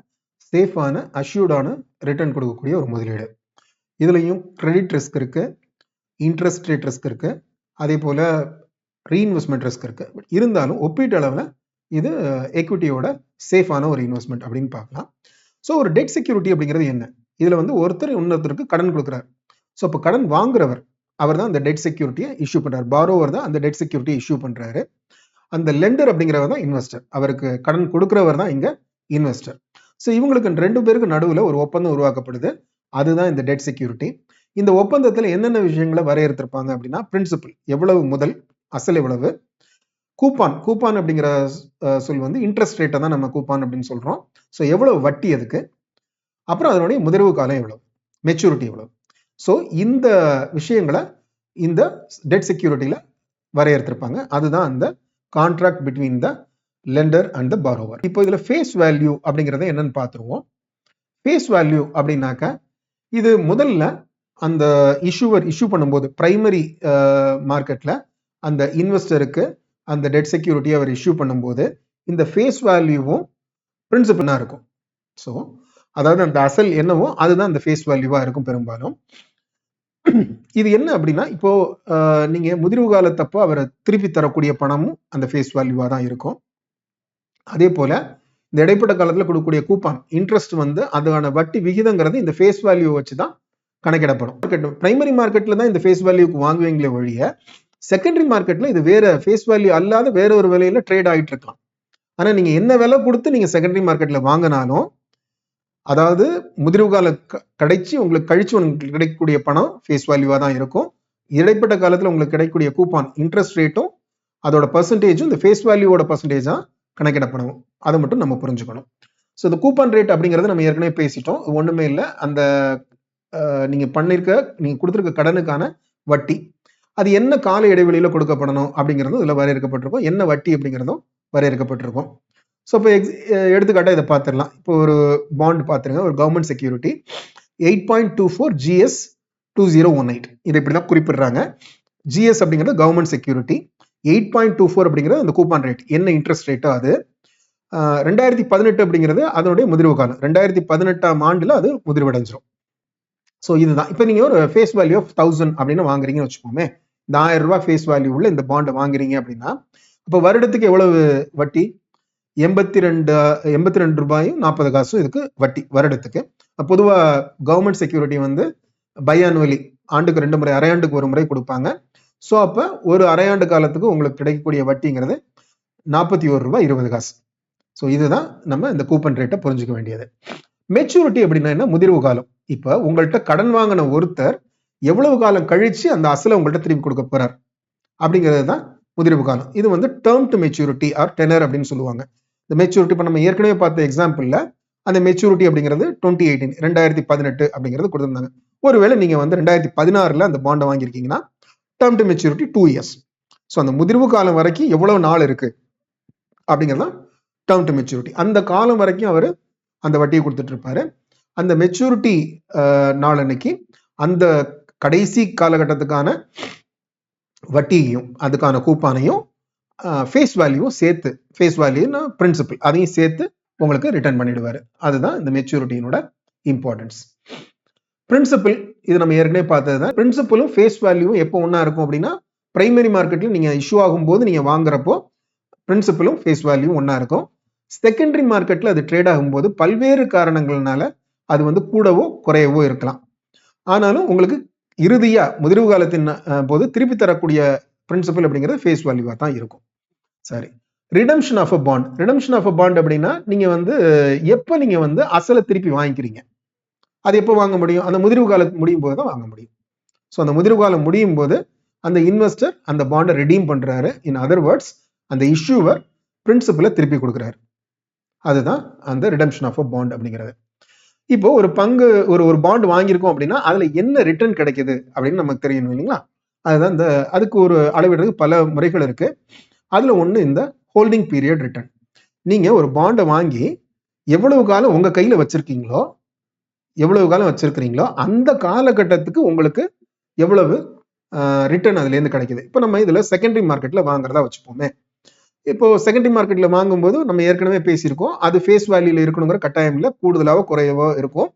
சேஃபான அஷ்யூர்டான ரிட்டர்ன் கொடுக்கக்கூடிய ஒரு முதலீடு. இதுலேயும் கிரெடிட் ரிஸ்க் இருக்குது, இன்ட்ரெஸ்ட் ரேட் ரிஸ்க் இருக்குது, அதே போல் ரீஇன்வெஸ்ட்மெண்ட் ரிஸ்க் இருக்குது. இருந்தாலும் ஒப்பீட்டு அளவில் இது எக்விட்டியோட சேஃபான ஒரு இன்வெஸ்ட்மெண்ட் அப்படின்னு பார்க்கலாம். ஸோ ஒரு டெட் செக்யூரிட்டி அப்படிங்கிறது என்ன? இதில் வந்து ஒருத்தர் இன்னொருத்தருக்கு கடன் கொடுக்குறாரு. ஸோ இப்போ கடன் வாங்குறவர் அவர் தான் அந்த டெட் செக்யூரிட்டியை இஷ்யூ பண்ணுறாரு. பாரோவர் தான் அந்த டெட் செக்யூரிட்டியை இஷ்யூ பண்ணுறாரு. அந்த லெண்டர் அப்படிங்கிறவர் தான் இன்வெஸ்டர். அவருக்கு கடன் கொடுக்குறவர் தான் இங்கே இன்வெஸ்டர். ஸோ இவங்களுக்கு 2 பேருக்கு நடுவில் ஒரு ஒப்பந்தம் உருவாக்கப்படுது. அதுதான் இந்த டெட் செக்யூரிட்டி. இந்த ஒப்பந்தத்தில் என்னென்ன விஷயங்களை வரையறுத்திருப்பாங்க அப்படின்னா, பிரின்சிபல் எவ்வளவு முதல், அசல் எவ்வளவு, கூப்பான் அப்படிங்கிற சொல் வந்து இன்ட்ரெஸ்ட் ரேட்டை தான் நம்ம கூப்பான் அப்படின்னு சொல்றோம். ஸோ எவ்வளவு வட்டி அதுக்கு, அப்புறம் அதனுடைய முதிர்வு காலம் எவ்வளவு, மெச்சூரிட்டி எவ்வளவு. ஸோ இந்த விஷயங்களை இந்த டெட் செக்யூரிட்டியில வரையறுத்திருப்பாங்க. அதுதான் அந்த contract between the lender and the borrower. இப்போ இதுல ஃபேஸ் வேல்யூ அப்படிங்கிறத என்னன்னு பார்த்துருவோம். ஃபேஸ் வேல்யூ அப்படின்னாக்க இது முதல்ல அந்த இஷ்யூ பண்ணும்போது பிரைமரி மார்க்கெட்ல அந்த இன்வெஸ்டருக்கு அந்த டெட் செக்யூரிட்டியை அவர் இஷ்யூ பண்ணும்போது இந்த ஃபேஸ் வேல்யூவும் பிரின்சிபலா இருக்கும். ஸோ அதாவது அந்த அசல் என்னவோ அதுதான் அந்த ஃபேஸ் வேல்யூவா இருக்கும் பெரும்பாலும். இது என்ன அப்படின்னா, இப்போ நீங்க முதிர்வு காலத்தப்போ அவரை திருப்பி தரக்கூடிய பணமும் அந்த ஃபேஸ் வேல்யூவா தான் இருக்கும். அதே போல இந்த இடைப்பட்ட காலத்துல கொடுக்கக்கூடிய கூப்பான் இன்ட்ரெஸ்ட் வந்து அதுக்கான வட்டி விகிதங்கிறது இந்த ஃபேஸ் வேல்யூ வச்சு தான் கணக்கிடப்படும். பிரைமரி மார்க்கெட்ல தான் இந்த ஃபேஸ் வேல்யூக்கு வாங்குவீங்களே ஒழிய செகண்டரி மார்க்கெட்ல இது வேற ஃபேஸ் வேல்யூ அல்லாத வேற ஒரு விலையில ட்ரேட் ஆகிட்டு இருக்கலாம். ஆனா நீங்க என்ன விலை கொடுத்து நீங்க செகண்டரி மார்க்கெட்ல வாங்கினாலும், அதாவது முதிர்வு கால கழிச்சு உங்களுக்கு கிடைக்கக்கூடிய பணம் ஃபேஸ் வேல்யூவா தான் இருக்கும். இடைப்பட்ட காலத்துல உங்களுக்கு கிடைக்கக்கூடிய கூப்பான் இன்ட்ரெஸ்ட் ரேட்டும் அதோட பர்சன்டேஜும் இந்த ஃபேஸ் வேல்யூவோட பர்சன்டேஜா கணக்கிடப்படும். அதை மட்டும் நம்ம புரிஞ்சுக்கணும். ஸோ இந்த கூப்பான் ரேட் அப்படிங்கறது நம்ம ஏற்கனவே பேசிட்டோம். ஒண்ணுமே இல்லை, அந்த நீங்க கொடுத்திருக்க கடனுக்கான வட்டி அது என்ன கால இடைவெளியில கொடுக்கப்படணும் அப்படிங்கிறதும் இதுல வரையறுக்கப்பட்டிருக்கும். என்ன வட்டி அப்படிங்கிறதும் வரையறுக்கப்பட்டிருக்கும். ஸோ இப்போ எடுத்துக்காட்டா இதை பார்த்துடலாம். இப்போ ஒரு பாண்ட் பார்த்துருங்க, ஒரு கவர்மெண்ட் செக்யூரிட்டி 8.24 GS 2018 இதை இப்படிதான் குறிப்பிடுறாங்க. ஜிஎஸ் அப்படிங்கிறது கவர்மெண்ட் செக்யூரிட்டி, 8.24 அப்படிங்கிறது அந்த கூப்பான் ரேட், என்ன இன்ட்ரெஸ்ட் ரேட்டோ அது. 2018 அப்படிங்கிறது அதனுடைய முதிர்வு காலம். 2018ஆம் ஆண்டுல அது முதிர்வடைஞ்சிரும். ஸோ இதுதான். இப்போ நீங்க ஒரு ஃபேஸ் வேல்யூ ஆஃப் 1000 அப்படின்னு வாங்குறீங்கன்னு வச்சுக்கோமே, இந்த 1000 ரூபாய் ஃபேஸ் வேல்யூ உள்ள இந்த பாண்டை வாங்குறீங்க அப்படின்னா அப்போ வருடத்துக்கு எவ்வளவு வட்டி? 82 ரூபாயும் 40 காசும் இதுக்கு வட்டி வருடத்துக்கு. பொதுவாக கவர்மெண்ட் செக்யூரிட்டி வந்து பையானுவலி ஆண்டுக்கு 2 முறை, அரையாண்டுக்கு ஒரு முறை கொடுப்பாங்க. ஸோ அப்போ ஒரு அரையாண்டு காலத்துக்கு உங்களுக்கு கிடைக்கக்கூடிய வட்டிங்கிறது 41 ரூபாய் 20 காசு. ஸோ இதுதான் நம்ம இந்த கூப்பன் ரேட்டை புரிஞ்சுக்க வேண்டியது. மெச்சூரிட்டி அப்படின்னா என்ன? முதிர்வு காலம். இப்போ உங்கள்கிட்ட கடன் வாங்கின ஒருத்தர் எவ்வளவு காலம் கழிச்சு அந்த அசலை உங்கள்கிட்ட திருப்பி கொடுக்க போறார் அப்படிங்கிறது தான் முதிர்வு காலம். இது வந்து term to maturity or tenor அப்படின்னு சொல்லுவாங்க. இந்த மெச்சூரிட்டி இப்போ நம்ம ஏற்கனவே பார்த்த எக்ஸாம்பிள்ல அந்த மெச்சூரிட்டி அப்படிங்கிறது 2018 அப்படிங்கிறது கொடுத்துருந்தாங்க. ஒருவேளை நீங்க வந்து 2016 அந்த பாண்டை வாங்கியிருக்கீங்கன்னா term to maturity 2 years. So அந்த முதிர்வு காலம் வரைக்கும் எவ்வளவு நாள் இருக்கு அப்படிங்கிறது தான் டேர்ம் டு மெச்சூரிட்டி. அந்த காலம் வரைக்கும் அவர் அந்த வட்டியை கொடுத்துட்டு இருப்பாரு. அந்த மெச்சூரிட்டி நாள் அன்னைக்கு அந்த கடைசி காலகட்டத்துக்கான வட்டியையும் அதுக்கான கூப்பானையும் ஃபேஸ் வேல்யூவும் சேர்த்து, ஃபேஸ் வேல்யூன்னா பிரின்சிபல், அதையும் சேர்த்து உங்களுக்கு ரிட்டர்ன் பண்ணிடுவாரு. அதுதான் இந்த மெச்சூரிட்டியினோட இம்பார்ட்டன்ஸ். பிரின்சிபல் இது நம்ம ஏற்கனவே பார்த்தது தான். பிரின்சிபலும் ஃபேஸ் வேல்யூவும் எப்போ ஒன்றா இருக்கும் அப்படின்னா பிரைமரி மார்க்கெட்டில் நீங்கள் இஷ்யூ ஆகும்போது நீங்கள் வாங்குறப்போ பிரின்சிபலும் ஃபேஸ் வேல்யூவும் ஒன்றா இருக்கும். செகண்டரி மார்க்கெட்டில் அது ட்ரேட் ஆகும்போது பல்வேறு காரணங்கள்னால அது வந்து கூடவோ குறையவோ இருக்கலாம். ஆனாலும் உங்களுக்கு இறுதியா முதிர்வு காலத்தின் போது திருப்பி தரக்கூடிய பிரின்சிபல் அப்படிங்கிறது ஃபேஸ் வேல்யூவா தான் இருக்கும். சரி, redemption of a bond. Redemption of a bond அப்படின்னா நீங்க வந்து எப்போ நீங்க வந்து அசலை திருப்பி வாங்கிக்கிறீங்க, அது எப்போ வாங்க முடியும்? அந்த முதிர்வு காலம் முடியும் போது தான் வாங்க முடியும். ஸோ அந்த முதிர்வு காலம் முடியும் போது அந்த இன்வெஸ்டர் அந்த பாண்டை ரெடீம் பண்றாரு. இன் அதர் வேர்ட்ஸ் அந்த இஷ்யூவர் பிரின்சிபலை திருப்பி கொடுக்குறாரு. அதுதான் அந்த ரிடம்ஷன் ஆஃப் அ பாண்ட் அப்படிங்கிறது. இப்போ ஒரு பங்கு ஒரு பாண்ட் வாங்கியிருக்கோம் அப்படின்னா அதுல என்ன ரிட்டர்ன் கிடைக்குது அப்படின்னு நமக்கு தெரியணும் இல்லைங்களா? அதுதான் இந்த அதுக்கு ஒரு அளவிடுறதுக்கு பல முறைகள் இருக்கு. அதுல ஒண்ணு இந்த ஹோல்டிங் பீரியட் ரிட்டர்ன். நீங்க ஒரு பாண்டை வாங்கி எவ்வளவு காலம் உங்க கையில வச்சிருக்கீங்களோ, எவ்வளவு காலம் வச்சிருக்கிறீங்களோ அந்த காலகட்டத்துக்கு உங்களுக்கு எவ்வளவு ரிட்டர்ன் அதுல இருந்து கிடைக்குது. இப்போ நம்ம இதுல செகண்டரி மார்க்கெட்ல வாங்குறதா வச்சுப்போமே. இப்போ செகண்டரி மார்க்கெட்ல வாங்கும்போது நம்ம ஏற்கனவே பேசியிருக்கோம், அது ஃபேஸ் வேல்யூல இருக்கணுங்கிற கட்டாயம் இல்லை, கூடுதலாவோ குறையவோ இருக்கும்.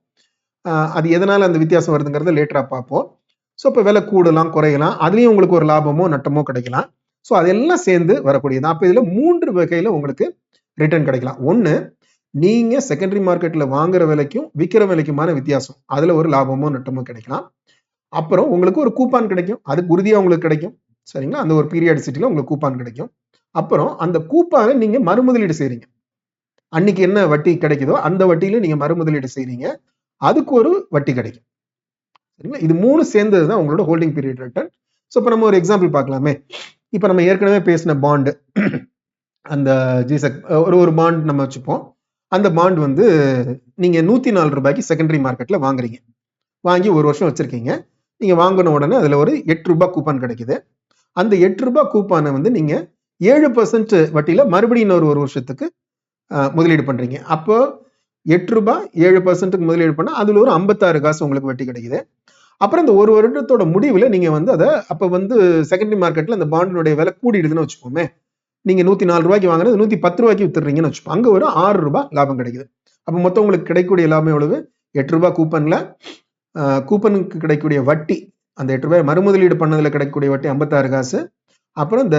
அது எதனால அந்த வித்தியாசம் வருதுங்கிறத லேட்டரா பார்ப்போம். ஸோ இப்போ விலை கூடலாம் குறையலாம், அதுலேயும் உங்களுக்கு ஒரு லாபமோ நட்டமோ கிடைக்கலாம். ஸோ அதெல்லாம் சேர்ந்து வரக்கூடியது. அப்போ இதில் 3 வகையில் உங்களுக்கு ரிட்டர்ன் கிடைக்கலாம். ஒன்று, நீங்க செகண்டரி மார்க்கெட்ல வாங்குற விலைக்கும் விற்கிற விலைக்குமான வித்தியாசம், அதுல ஒரு லாபமோ நட்டமோ கிடைக்கலாம். அப்புறம் உங்களுக்கு ஒரு கூப்பான் கிடைக்கும், அதுக்கு உறுதியா உங்களுக்கு கிடைக்கும். சரிங்களா? அந்த ஒரு பீரியாடிசிட்டியில உங்களுக்கு கூப்பான் கிடைக்கும். அப்புறம் அந்த கூப்பானை நீங்க மறுமுதலீடு செய்றீங்க. அன்னைக்கு என்ன வட்டி கிடைக்குதோ அந்த வட்டியில நீங்க மறுமுதலீடு செய்றீங்க, அதுக்கு ஒரு வட்டி கிடைக்கும். சரிங்களா? இது 3 சேர்ந்தது தான் உங்களோட ஹோல்டிங் பீரியட் ரிட்டர்ன். ஸோ இப்போ நம்ம ஒரு எக்ஸாம்பிள் பார்க்கலாமே. இப்போ நம்ம ஏற்கனவே பேசின பாண்டு, அந்த ஜிசெக் ஒரு பாண்ட் நம்ம வச்சுப்போம். அந்த பாண்ட் வந்து நீங்க 104 ரூபாய்க்கு செகண்டரி மார்க்கெட்ல வாங்குறீங்க. வாங்கி ஒரு வருஷம் வச்சிருக்கீங்க. நீங்க வாங்கின உடனே அதுல ஒரு 8 ரூபாய் கூப்பான் கிடைக்குது. அந்த 8 ரூபாய் கூப்பானை வந்து நீங்க 7% வட்டியில மறுபடியும் இன்னொரு ஒரு வருஷத்துக்கு முதலீடு பண்றீங்க. அப்போ 8 ரூபாய் 7%க்கு முதலீடு பண்ணா அதுல ஒரு 56 காசு உங்களுக்கு வட்டி கிடைக்குது. அப்புறம் இந்த ஒரு வருடத்தோட முடிவுல நீங்க வந்து அதை அப்ப வந்து செகண்டரி மார்க்கெட்ல அந்த பாண்டினுடைய விலை கூடிடுதுன்னு வச்சுக்கோமே. நீங்க 104 ரூபாய்க்கு வாங்குறது 110 ரூபாய்க்கு வித்துறீங்கன்னு வச்சுப்போம். அங்க ஒரு 6 ரூபாய் லாபம் கிடைக்குது. அப்ப மொத்தம் உங்களுக்கு கிடைக்கக்கூடிய லாபம் எவ்வளவு? 8 ரூபாய் கூப்பன்ல கூப்பனுக்கு கிடைக்கக்கூடிய வட்டி, அந்த 8 ரூபாய் மறுமுதலீடு பண்ணதுல கிடைக்கக்கூடிய வட்டி 56 காசு. அப்புறம் இந்த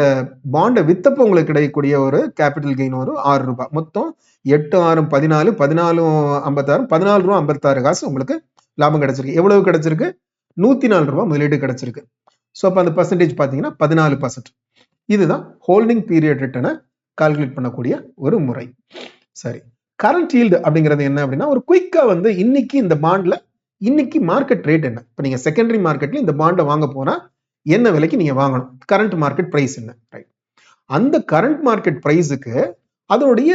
பாண்டை வித்தப்போ உங்களுக்கு கிடைக்கக்கூடிய ஒரு கேபிட்டல் கெயின் ஒரு 6 ரூபாய். மொத்தம் 8 6 14, 14 56, 14 ரூபாய் 56 காசு உங்களுக்கு லாபம் கிடைச்சிருக்கு. எவ்வளவு கிடைச்சிருக்கு? 104 ரூபாய் முதலீடு கிடைச்சிருக்கு. ஸோ அப்போ அந்த பர்சன்டேஜ் பார்த்தீங்கன்னா 14%. இதுதான் ஹோல்டிங் பீரியட் ரிட்டர்னை கால்குலேட் பண்ணக்கூடிய ஒரு முறை. சரி, கரண்ட் ஈல்டு அப்படிங்கிறது என்ன அப்படின்னா ஒரு குயிக்கா வந்து இன்னைக்கு இந்த பாண்ட்ல இன்னைக்கு மார்க்கெட் ரேட் என்ன? இப்போ நீங்க செகண்டரி மார்க்கெட்ல இந்த பாண்டை வாங்க போனா என்ன விலைக்கு நீங்க வாங்கணும்? கரண்ட் மார்க்கெட் பிரைஸ் என்ன? ரைட். அந்த கரண்ட் மார்க்கெட் பிரைஸுக்கு அதனுடைய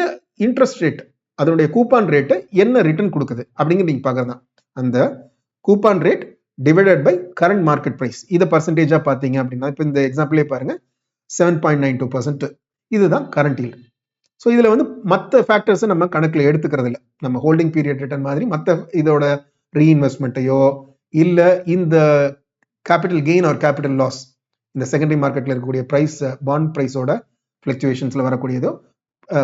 இன்ட்ரெஸ்ட் ரேட், அதனுடைய கூப்பான் ரேட்டு என்ன ரிட்டர்ன் கொடுக்குது அப்படிங்கிறது நீங்க பார்க்கறது தான். அந்த coupon rate divided by current market price, இதை பர்சன்டேஜா பார்த்தீங்க அப்படின்னா இப்போ இந்த எக்ஸாம்பிளே பாருங்க 7.92%. இதுதான் கரண்ட் ஈல்டு. ஸோ இதுல வந்து மற்ற ஃபேக்டர்ஸை நம்ம கணக்கில் எடுத்துக்கிறது இல்லை. நம்ம ஹோல்டிங் பீரியட் ரிட்டர்ன் மாதிரி மற்ற இதோட ரீஇன்வெஸ்ட்மெண்ட்டையோ இல்லை இந்த capital gain or capital loss, இந்த செகண்டரி மார்க்கெட்ல இருக்கக்கூடிய பிரைஸ், பாண்ட் பிரைஸோட ஃபிளக்சுவேஷன்ஸ்ல வரக்கூடியதோ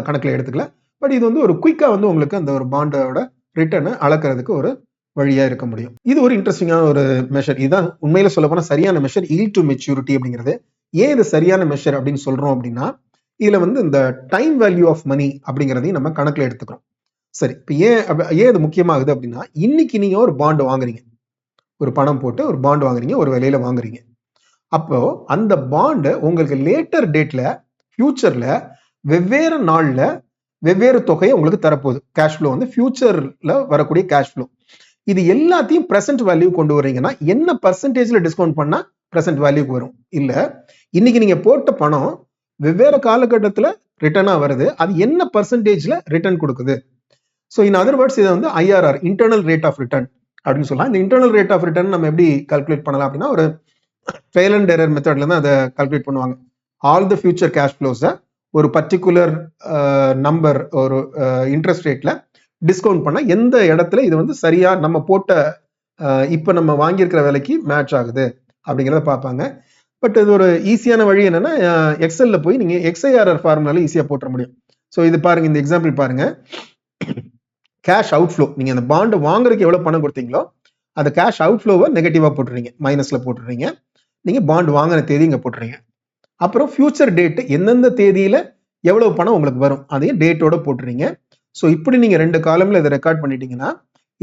கணக்கில் எடுத்துக்கல. பட் இது வந்து ஒரு குயிக்கா வந்து உங்களுக்கு அந்த ஒரு பாண்டோட ரிட்டர்னை அளக்கிறதுக்கு ஒரு வழியா இருக்க முடியும். இது ஒரு இன்ட்ரெஸ்டிங்கான ஒரு மெஷர். இதுதான் உண்மையில சொல்ல போனா சரியான மெஷர், yield to maturity அப்படிங்கிறது. ஏன் இது சரியான மெஷர் அப்படின்னு சொல்றோம் அப்படின்னா, இதுல வந்து இந்த டைம் வேல்யூ ஆஃப் மணி அப்படிங்கிறதையும் நம்ம கணக்குல எடுத்துக்கிறோம். சரி, இப்போ ஏன் இது முக்கியமாகுது அப்படின்னா, இன்னைக்கு நீங்க ஒரு பாண்ட் வாங்குறீங்க, ஒரு பணம் போட்டு ஒரு பாண்ட் வாங்குறீங்க, ஒரு விலையில வாங்குறீங்க. அப்போ அந்த பாண்ட் உங்களுக்கு லேட்டர் டேட்ல, ஃபியூச்சர்ல வெவ்வேறு நாள்ல வெவ்வேறு தொகையை உங்களுக்கு தரப்போகுது. கேஷ் ஃப்ளோ வந்து ஃபியூச்சர்ல வரக்கூடிய கேஷ் ஃப்ளோ. இது எல்லாத்தையும் பிரசன்ட் வேல்யூ கொண்டு வரீங்கன்னா என்ன பர்சன்டேஜ்ல டிஸ்கவுண்ட் பண்ணா பிரசன்ட் வேல்யூக்கு வரும்? இல்ல இன்னைக்கு நீங்க போட்ட பணம் வெவ்வேறு காலகட்டத்தில் ரிட்டர்னா வருது, அது என்ன பர்சன்டேஜ்ல ரிட்டர்ன் கொடுக்குது? ஸோ இன் அதர் வேர்ட்ஸ் இதை வந்து IRR, internal rate of return அப்படின்னு சொல்லலாம். இந்த இன்டர்னல் ரேட் ஆஃப் ரிட்டர்ன் நம்ம எப்படி கால்குலேட் பண்ணலாம் அப்படின்னா, ஒரு ட்ரையல் அண்ட் எரர் மெத்தட்ல தான் அதை கால்குலேட் பண்ணுவாங்க. ஆல் த ஃபியூச்சர் கேஷ் ஃப்ளோஸை ஒரு பர்டிகுலர் நம்பர், ஒரு இன்ட்ரெஸ்ட் ரேட்ல டிஸ்கவுண்ட் பண்ண எந்த இடத்துல இது வந்து சரியா நம்ம போட்ட இப்போ நம்ம வாங்கியிருக்கிற விலைக்கு மேட்ச் ஆகுது அப்படிங்கிறத பார்ப்பாங்க. பட் இது ஒரு ஈஸியான வழி என்னன்னா, எக்ஸல்ல போய் நீங்க எக்ஸ்ஐஆர்ஆர் ஃபார்முலால ஈஸியா போட்டுற முடியும். ஸோ இது பாருங்க, இந்த எக்ஸாம்பிள் பாருங்க. கேஷ் அவுட்ஃப்ளோ, நீங்க அந்த பாண்ட் வாங்குறதுக்கு எவ்வளவு பணம் கொடுத்தீங்களோ அந்த கேஷ் அவுட்ஃப்ளோவை நெகட்டிவா போட்டுறீங்க, மைனஸ்ல போட்டுறீங்க. நீங்க பாண்ட் வாங்கின தேதி இங்க போட்டுறீங்க. அப்புறம் ஃபியூச்சர் டேட், எந்தெந்த தேதியில எவ்வளவு பணம் உங்களுக்கு வரும் அதையும் டேட்டோட போட்டுறீங்க. ஸோ இப்படி நீங்க 2 காலம்ல இதை ரெக்கார்ட் பண்ணிட்டீங்கன்னா,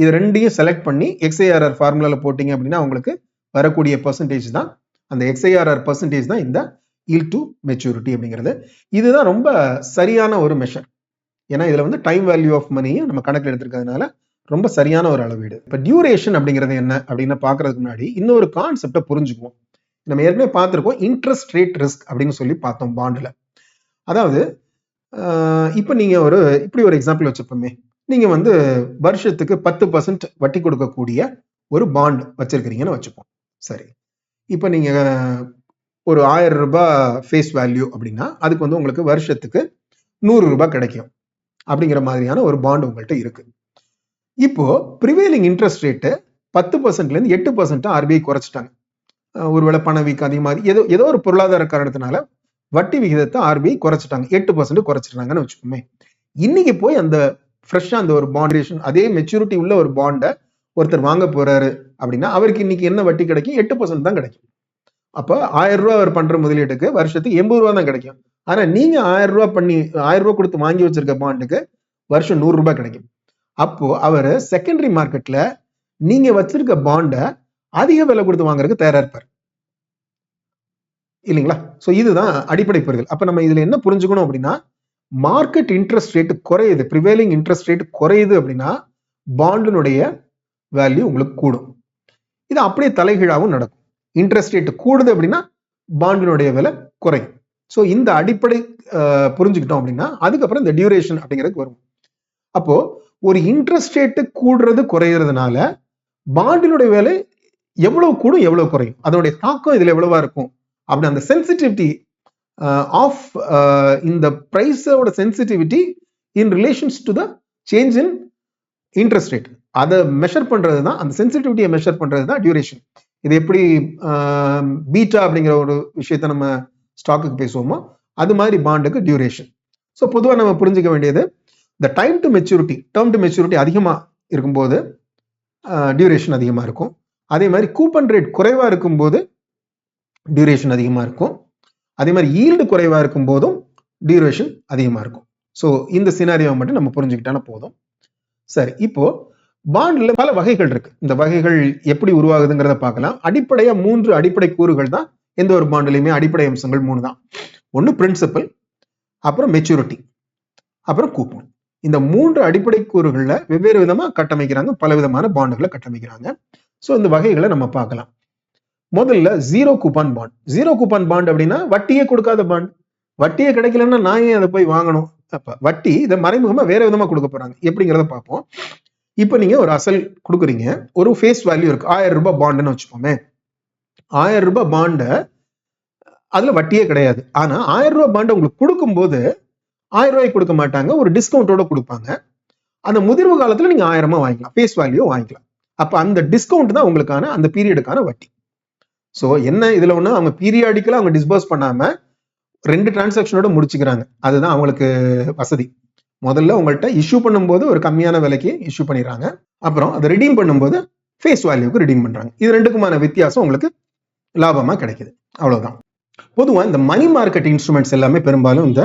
இது ரெண்டையும் செலக்ட் பண்ணி எக்ஸ்ஐஆர்ஆர் ஃபார்முலால போட்டீங்க அப்படின்னா உங்களுக்கு வரக்கூடிய பர்சன்டேஜ் தான், அந்த எக்ஸ்ஐஆர்ஆர் பர்சன்டேஜ் தான் இந்த yield to maturity அப்படிங்கிறது. இதுதான் ரொம்ப சரியான ஒரு மெஷர். ஏன்னா இதுல வந்து டைம் வேல்யூ ஆஃப் மணியும் நம்ம கணக்கில் எடுத்திருக்கிறதுனால ரொம்ப சரியான ஒரு அளவீடு. இப்போ டியூரேஷன் அப்படிங்கிறது என்ன அப்படின்னு பாக்குறதுக்கு முன்னாடி இன்னொரு கான்செப்டை புரிஞ்சுக்குவோம். நம்ம ஏற்கனவே பார்த்துருக்கோம், இன்ட்ரெஸ்ட் ரேட் ரிஸ்க் அப்படின்னு சொல்லி பார்த்தோம் பாண்டுல. அதாவது இப்போ நீங்க இப்படி ஒரு எக்ஸாம்பிள் வச்சுப்போமே, நீங்க வந்து வருஷத்துக்கு 10% வட்டி கொடுக்கக்கூடிய ஒரு பாண்ட் வச்சிருக்கிறீங்கன்னு வச்சுப்போம். சரி, இப்போ நீங்க ஒரு 1000 ரூபாய் ஃபேஸ் வேல்யூ அப்படின்னா அதுக்கு வந்து உங்களுக்கு வருஷத்துக்கு 100 ரூபாய் கிடைக்கும் அப்படிங்கிற மாதிரியான ஒரு பாண்ட் உங்கள்கிட்ட இருக்கு. இப்போ ப்ரிவேலிங் இன்ட்ரெஸ்ட் ரேட்டு 10%ல இருந்து 8% ஆர்பிஐ குறைச்சிட்டாங்க. ஒருவேளை பணவீக்கம் அதிகமாக ஏதோ ஒரு பொருளாதார காரணத்தினால வட்டி விகிதத்தை ஆர்பிஐ குறைச்சிட்டாங்க, 8% குறைச்சிட்டாங்கன்னு வச்சுக்கோமே. இன்னைக்கு போய் அந்த ஃப்ரெஷ்ஷா அந்த ஒரு பாண்ட், அதே மெச்சூரிட்டி உள்ள ஒரு பாண்டை ஒருத்தர் வாங்க போறாரு அப்படின்னா அவருக்கு இன்னைக்கு என்ன வட்டி கிடைக்கும்? 8% தான் கிடைக்கும். அப்போ 1000 ரூபாய் அவர் பண்ற முதலீட்டுக்கு வருஷத்துக்கு 80 ரூபாய் தான் கிடைக்கும். ஆனா நீங்க 1000 ரூபாய் கொடுத்து வாங்கி வச்சிருக்க பாண்டுக்கு வருஷம் 100 ரூபாய் கிடைக்கும். அப்போ அவர் செகண்டரி மார்க்கெட்ல நீங்க வச்சிருக்க பாண்டை அதிக விலை கொடுத்து வாங்குறதுக்கு தயாரா இருப்பார் இல்லைங்களா? சோ இதுதான் அடிப்படை புரிதல். அப்ப நம்ம இதுல என்ன புரிஞ்சுக்கணும் அப்படின்னா, மார்க்கெட் இன்ட்ரெஸ்ட் ரேட் குறையுது, ப்ரிவேலிங் இன்ட்ரெஸ்ட் ரேட் குறையுது அப்படின்னா பாண்டினுடைய வேல்யூ உங்களுக்கு கூடும். இது அப்படியே தலைகீழாவும் நடக்கும். இன்ட்ரெஸ்ட் ரேட் கூடுது அப்படின்னா பாண்டினுடைய விலை குறையும். ஸோ இந்த அடிப்படை புரிஞ்சுக்கிட்டோம் அப்படின்னா அதுக்கப்புறம் இந்த டியூரேஷன் அப்படிங்கிறதுக்கு வரும். அப்போ ஒரு இன்ட்ரெஸ்ட் ரேட்டு கூடுறது குறையிறதுனால பாண்டினுடைய விலை எவ்வளவு கூடும் எவ்வளவு குறையும், அதனுடைய தாக்கம் இதுல எவ்வளவா இருக்கும் அப்படின்னு அந்த சென்சிட்டிவிட்டி ஆஃப் இந்த பிரைஸோட sensitivity in relations to the change in interest rate, அதை மெஷர் பண்றது தான், அந்த சென்சிட்டிவிட்டியை மெஷர் பண்றது தான் டியூரேஷன். இது எப்படி பீட்டா அப்படிங்கிற ஒரு விஷயத்த நம்ம ஸ்டாக்குக்கு பேசுவோமோ அது மாதிரி பாண்டுக்கு டியூரேஷன். ஸோ பொதுவாக நம்ம புரிஞ்சுக்க வேண்டியது, இந்த time to maturity, term to maturity அதிகமாக இருக்கும்போது டியூரேஷன் அதிகமாக இருக்கும். அதே மாதிரி கூப்பன் ரேட் குறைவாக இருக்கும்போது டியூரேஷன் அதிகமாக இருக்கும். அதே மாதிரி ஈல்டு குறைவாக இருக்கும் போதும் டியூரேஷன் அதிகமாக இருக்கும். ஸோ இந்த சினாரியோவை மட்டும் நம்ம புரிஞ்சுக்கிட்டானா போதும். சரி, இப்போ பாண்ட்ல பல வகைகள் இருக்கு. இந்த வகைகள் எப்படி உருவாகுதுங்கிறத பார்க்கலாம். அடிப்படையா 3 அடிப்படை கூறுகள் தான் எந்த ஒரு பாண்ட்லயுமே. அடிப்படை அம்சங்கள் 3 தான். ஒன்று பிரின்சிபல், அப்புறம் மெச்சூரிட்டி, அப்புறம் கூப்பன். இந்த 3 அடிப்படை கூறுகள்ல வெவ்வேறு விதமா கட்டமைக்கிறாங்க, பல விதமான பாண்டுகளை கட்டமைக்கிறாங்க. ஸோ இந்த வகைகளை நம்ம பார்க்கலாம். முதல்ல zero coupon bond. Zero coupon bond அப்படின்னா வட்டியே கொடுக்காத பாண்ட். வட்டியே கிடைக்கலன்னா நான் ஏன் அதை போய் வாங்கணும்? அப்ப வட்டி இதை மறைமுகமா வேற விதமா கொடுக்க போறாங்க, எப்படிங்கிறத பார்ப்போம். இப்போ நீங்க ஒரு அசல் கொடுக்குறீங்க, ஒரு ஃபேஸ் வேல்யூ இருக்கு, 1000 ரூபாய் பாண்டுன்னு வச்சுப்போமே. 1000 ரூபாய் பாண்டை அதுல வட்டியே கிடையாது. ஆனா 1000 ரூபாய் பாண்டை உங்களுக்கு கொடுக்கும்போது 1000 ரூபாய்க்கு கொடுக்க மாட்டாங்க, ஒரு டிஸ்கவுண்டோட கொடுப்பாங்க. அந்த முதிர்வு காலத்துல நீங்க 1000 வாங்கிக்கலாம், ஃபேஸ் வேல்யூ வாங்கிக்கலாம். அப்ப அந்த டிஸ்கவுண்ட் தான் உங்களுக்கான அந்த பீரியடுக்கான வட்டி. ஸோ என்ன இதுல ஒண்ணு, அவங்க பீரியாடிக்கலா அவங்க டிஸ்பர்ஸ் பண்ணாம 2 டிரான்சாக்ஷனோட முடிச்சுக்கிறாங்க, அதுதான் அவங்களுக்கு வசதி. முதல்ல உங்கள்கிட்ட இஷ்யூ பண்ணும்போது ஒரு கம்மியான விலைக்கு இஷ்யூ பண்ணிடுறாங்க, அப்புறம் அதை ரிடீம் பண்ணும்போது ஃபேஸ் வேல்யூக்கு ரிடீம் பண்றாங்க. இது ரெண்டுக்குமான வித்தியாசம் உங்களுக்கு லாபமா கிடைக்குது, அவ்வளவுதான். பொதுவாக இந்த மணி மார்க்கெட் இன்ஸ்ட்ருமெண்ட்ஸ் எல்லாமே பெரும்பாலும் இந்த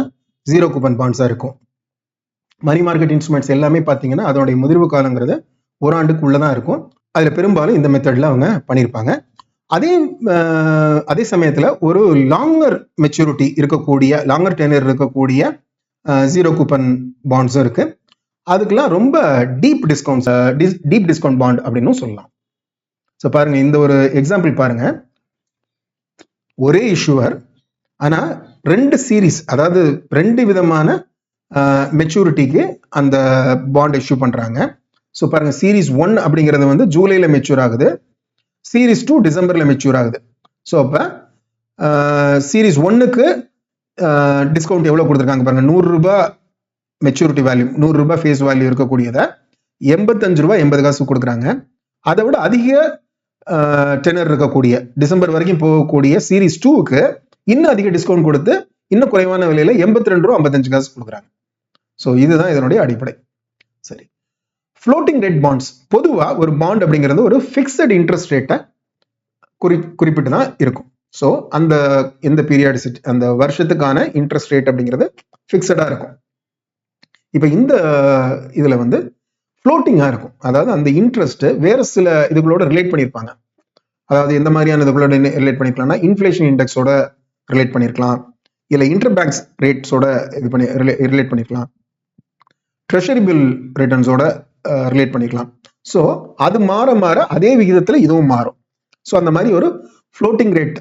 ஜீரோ கூப்பன் பாண்ட்ஸா இருக்கும். மணி மார்க்கெட் இன்ஸ்ட்ருமெண்ட்ஸ் எல்லாமே பார்த்தீங்கன்னா அதனுடைய முதிர்வு காலங்கிறது ஒரு ஆண்டுக்குள்ளதான் இருக்கும். அதுல பெரும்பாலும் இந்த மெத்தட்ல அவங்க பண்ணியிருப்பாங்க. அதே சமயத்துல ஒரு லாங்கர் மெச்சூரிட்டி இருக்கக்கூடிய, லாங்கர் டெனர் இருக்கக்கூடிய ஜீரோ கூப்பன் பாண்ட்ஸும் இருக்கு. அதுக்கெல்லாம் ரொம்ப டீப் டிஸ்கவுண்ட் பாண்ட் அப்படின்னு சொல்லலாம். ஸோ பாருங்க, இந்த ஒரு எக்ஸாம்பிள் பாருங்க. ஒரே இஷ்யூவர் ஆனா 2 சீரீஸ், அதாவது 2 விதமான மெச்சூரிட்டிக்கு அந்த பாண்ட் இஷ்யூ பண்றாங்க. ஸோ பாருங்க, சீரீஸ் 1 அப்படிங்கிறது வந்து ஜூலைல மெச்சூர் ஆகுது, சீரீஸ் 2 டிசம்பர்ல மெச்சூர் ஆகுது. ஸோ அப்ப சீரீஸ் 1க்கு டிஸ்கவுண்ட் எவ்வளவு கொடுத்துருக்காங்க பாருங்க, 100 ரூபாய் மெச்சூரிட்டி வேல்யூ, 100 ரூபாய் ஃபேஸ் வேல்யூ இருக்கக்கூடியதை 85 ரூபாய் 80 காசு கொடுக்குறாங்க. அதை விட அதிக டெனர் இருக்கக்கூடிய, டிசம்பர் வரைக்கும் போகக்கூடிய சீரீஸ் 2க்கு இன்னும் அதிக டிஸ்கவுண்ட் கொடுத்து இன்னும் குறைவான விலையில 82 ரூபா 55 காசு கொடுக்குறாங்க. ஸோ இதுதான் இதனுடைய அடிப்படை. சரி, ஃப்ளோட்டிங் ரேட் பாண்ட்ஸ். பொதுவா ஒரு பாண்ட் அப்படிங்கிறது ஒரு ஃபிக்ஸட் இன்ட்ரெஸ்ட் ரேட்டை குறிப்பிட்டு தான் இருக்கும். ஸோ அந்த எந்த பீரியாடிசிட்டி, அந்த வருஷத்துக்கான இன்ட்ரெஸ்ட் ரேட் அப்படிங்கிறது ஃபிக்ஸடா இருக்கும். இப்போ இந்த இதுல வந்து ஃப்ளோட்டிங்கா இருக்கும், அதாவது அந்த இன்ட்ரெஸ்ட் வேற சில இதுகளோட ரிலேட் பண்ணியிருப்பாங்க. அதாவது எந்த மாதிரியான இதுகளோட ரிலேட் பண்ணிருக்கலாம்னா, இன்ஃப்ளேஷன் இண்டெக்ஸோட ரிலேட் பண்ணிருக்கலாம், இல்ல இன்டர் பேங்க்ஸ் ரேட்ஸோட இது பண்ணி ரிலேட் பண்ணிருக்கலாம், ட்ரெஷரி பில் ரிட்டர்ன்ஸோட ரிலேட் பண்ணிக்கலாம். ஸோ அது மாற மாற அதே விகிதத்தில் இதுவும் மாறும். ஸோ அந்த மாதிரி ஒரு ஃப்ளோட்டிங் ரேட்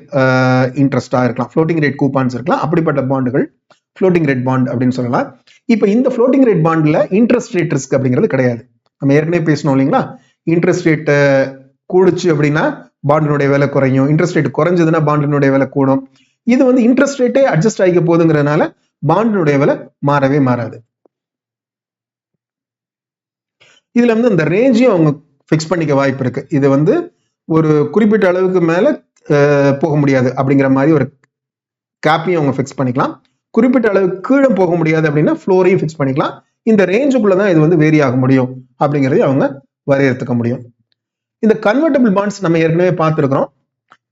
இன்ட்ரெஸ்டா இருக்கலாம், ஃப்ளோட்டிங் ரேட் கூப்பான்ஸ் இருக்கலாம். அப்படிப்பட்ட பாண்டுகள் ஃப்ளோட்டிங் ரேட் பாண்ட் அப்படின்னு சொல்லலாம். இப்போ இந்த ஃப்ளோட்டிங் ரேட் பாண்ட்ல இன்ட்ரெஸ்ட் ரேட் ரிஸ்க் அப்படிங்கிறது கிடையாது. நம்ம ஏற்கனவே பேசணும் இல்லைங்களா, இன்ட்ரெஸ்ட் ரேட் கூடுச்சு அப்படின்னா பாண்டினுடைய விலை குறையும், இன்ட்ரெஸ்ட் ரேட் குறைஞ்சதுன்னா பாண்டினுடைய விலை கூடும். இது வந்து இன்ட்ரெஸ்ட் ரேட்டே அட்ஜஸ்ட் ஆகிக்க போகுதுங்கிறதுனால பாண்டினுடைய விலை மாறவே மாறாது. இதுல வந்து இந்த ரேஞ்சையும் அவங்க ஃபிக்ஸ் பண்ணிக்க வாய்ப்பு இருக்கு. இது வந்து ஒரு குறிப்பிட்ட அளவுக்கு மேல போக முடியாது அப்படிங்கிற மாதிரி ஒரு கேப்பையும் அவங்க ஃபிக்ஸ் பண்ணிக்கலாம். குறிப்பிட்ட அளவுக்கு கீழே போக முடியாது அப்படின்னா ஃப்ளோரையும் ஃபிக்ஸ் பண்ணிக்கலாம். இந்த ரேஞ்சுக்குள்ளதான் இது வந்து வேரி ஆக முடியும் அப்படிங்கிறதையும் அவங்க வரையறுத்துக்க முடியும். இந்த கன்வெர்டபிள் பாண்ட்ஸ் நம்ம ஏற்கனவே பார்த்துருக்கிறோம்,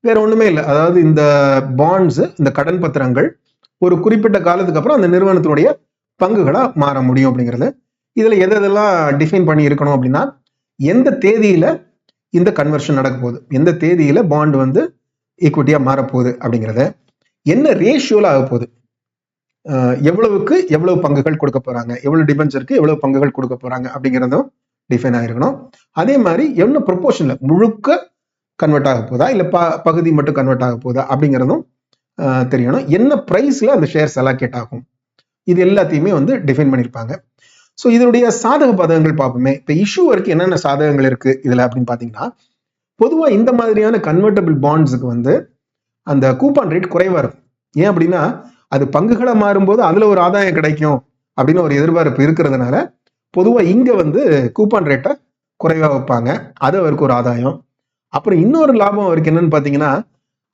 வேற ஒண்ணுமே இல்லை. அதாவது இந்த பாண்ட்ஸ், இந்த கடன் பத்திரங்கள் ஒரு குறிப்பிட்ட காலத்துக்கு அப்புறம் அந்த நிறுவனத்தினுடைய பங்குகளா மாற முடியும் அப்படிங்கிறது. இதுல எதெல்லாம் டிஃபைன் பண்ணி இருக்கணும் அப்படின்னா, எந்த தேதியில இந்த கன்வர்ஷன் நடக்க போகுது, எந்த தேதியில பாண்ட் வந்து ஈக்விட்டியா மாறப்போகுது அப்படிங்கிறத, என்ன ரேஷியோல ஆக போகுது, எவ்வளவுக்கு எவ்வளவு பங்குகள் கொடுக்க போறாங்க, எவ்வளவு டிபென்ச்சருக்கு எவ்வளவு பங்குகள் கொடுக்க போறாங்க அப்படிங்கிறதும் டிஃபைன் ஆயிருக்கணும். அதே மாதிரி என்ன ப்ரொபோர்ஷன்ல, முழுக்க கன்வெர்ட் ஆக போதா இல்ல பகுதி மட்டும் கன்வெர்ட் ஆக போதா அப்படிங்கிறதும் தெரியணும். என்ன பிரைஸ்ல அந்த ஷேர்ஸ் அலாகேட் ஆகும், இது எல்லாத்தையுமே வந்து டிஃபைன் பண்ணியிருப்பாங்க. ஸோ இதனுடைய சாதக பாதகங்கள் பார்ப்போமே. இப்போ இஷ்யூவருக்கு என்னென்ன சாதகங்கள் இருக்கு இதுல அப்படின்னு பாத்தீங்கன்னா, பொதுவாக இந்த மாதிரியான கன்வெர்டபிள் பாண்ட்ஸுக்கு வந்து அந்த கூப்பான் ரேட் குறைவா இருக்கும். ஏன் அப்படின்னா, அது பங்குகளை மாறும்போது அதுல ஒரு ஆதாயம் கிடைக்கும் அப்படின்னு ஒரு எதிர்பார்ப்பு இருக்கிறதுனால பொதுவா இங்க வந்து கூப்பான் ரேட்டை குறைவா வைப்பாங்க. அது அவருக்கு ஒரு ஆதாயம். அப்புறம் இன்னொரு லாபம் அவருக்கு என்னன்னு பாத்தீங்கன்னா,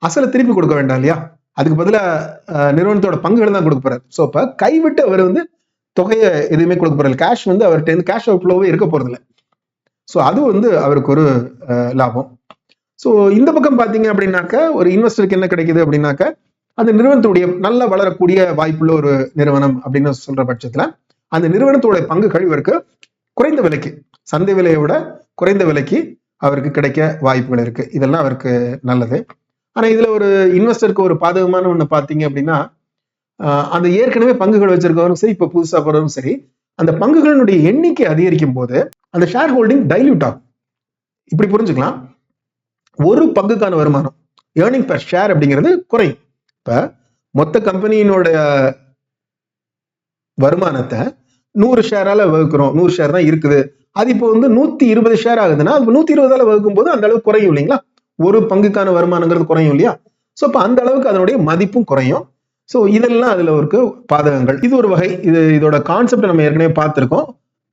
அசலை திருப்பி கொடுக்க வேண்டாம் இல்லையா, அதுக்கு பதிலாக நிறுவனத்தோட பங்குகள் தான் கொடுக்க போறாரு. ஸோ இப்ப கைவிட்டு அவர் வந்து தொகையை எதுவுமே கொடுக்க போறது, கேஷ் வந்து அவர்கிட்ட கேஷ் அவுட்ஃப்ளோவே இருக்க போறது இல்லை. ஸோ அது வந்து அவருக்கு ஒரு லாபம். ஸோ இந்த பக்கம் பாத்தீங்க அப்படின்னாக்க, ஒரு இன்வெஸ்டருக்கு என்ன கிடைக்குது அப்படின்னாக்க, அந்த நிறுவனத்துடைய நல்ல வளரக்கூடிய வாய்ப்புள்ள ஒரு நிறுவனம் அப்படின்னு சொல்ற பட்சத்துல அந்த நிறுவனத்துடைய பங்குகள் இவருக்கு குறைந்த விலைக்கு, சந்தை விலையை விட குறைந்த விலைக்கு அவருக்கு கிடைக்க வாய்ப்புகள் இருக்கு. இதெல்லாம் அவருக்கு நல்லது. ஆனா இதுல ஒரு இன்வெஸ்டருக்கு ஒரு பாதகமான ஒண்ணு பாத்தீங்க அப்படின்னா, அந்த ஏற்கனவே பங்குகள் வச்சிருக்கவரும் சரி, இப்ப புதுசா போறவரும் சரி, அந்த பங்குகளினுடைய எண்ணிக்கை அதிகரிக்கும் போது அந்த ஷேர் ஹோல்டிங் டைல்யூட் ஆகும். இப்படி புரிஞ்சுக்கலாம். ஒரு பங்குக்கான வருமானம், ஏர்னிங் பெர் ஷேர் அப்படிங்கிறது குறையும். இப்ப மொத்த கம்பெனியினோட வருமானத்தை 100 ஷேரால வகுக்கிறோம், 100 ஷேர் தான் இருக்குது, அது இப்போ வந்து 120 ஷேர் ஆகுதுன்னா அது 120ஆல வகுக்கும் போது அந்த அளவுக்கு குறையும் இல்லைங்களா, ஒரு பங்குக்கான வருமானங்கிறது குறையும் இல்லையா. ஸோ அப்ப அந்த அளவுக்கு அதனுடைய மதிப்பும் குறையும். ஸோ இதெல்லாம் அதுல ஒரு பாதகங்கள். இது ஒரு வகை. இதோட கான்செப்ட் நம்ம ஏற்கனவே பார்த்திருக்கோம்.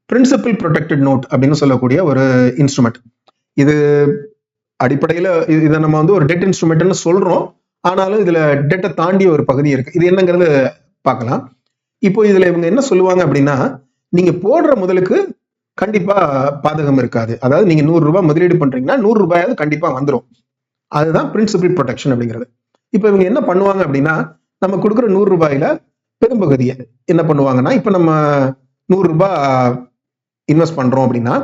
பிரின்சிபல் ப்ரொடெக்டட் நோட் அப்படின்னு சொல்லக்கூடிய ஒரு இன்ஸ்ட்ருமெண்ட். இது அடிப்படையில இதை நம்ம வந்து ஒரு டெட் இன்ஸ்ட்ருமெண்ட்னு சொல்றோம், ஆனாலும் இதுல டெட்டை தாண்டிய ஒரு பகுதி இருக்கு. இது என்னங்கிறது பார்க்கலாம். இப்போ இதுல இவங்க என்ன சொல்லுவாங்க அப்படின்னா, நீங்க போடுற முதலுக்கு கண்டிப்பா பாதகம் இருக்காது. அதாவது நீங்க 100 ரூபாய் முதலீடு பண்றீங்கன்னா 100 ரூபாயாவது கண்டிப்பா வந்துடும். அதுதான் பிரின்சிபல் ப்ரொடெக்ஷன் அப்படிங்கிறது. இப்ப இவங்க என்ன பண்ணுவாங்க அப்படின்னா, நம்ம கொடுக்குற 100 ரூபாயில பெரும்பகுதியை என்ன பண்ணுவாங்கன்னா, இப்ப நம்ம 100 ரூபாய் இன்வெஸ்ட் பண்றோம் அப்படின்னா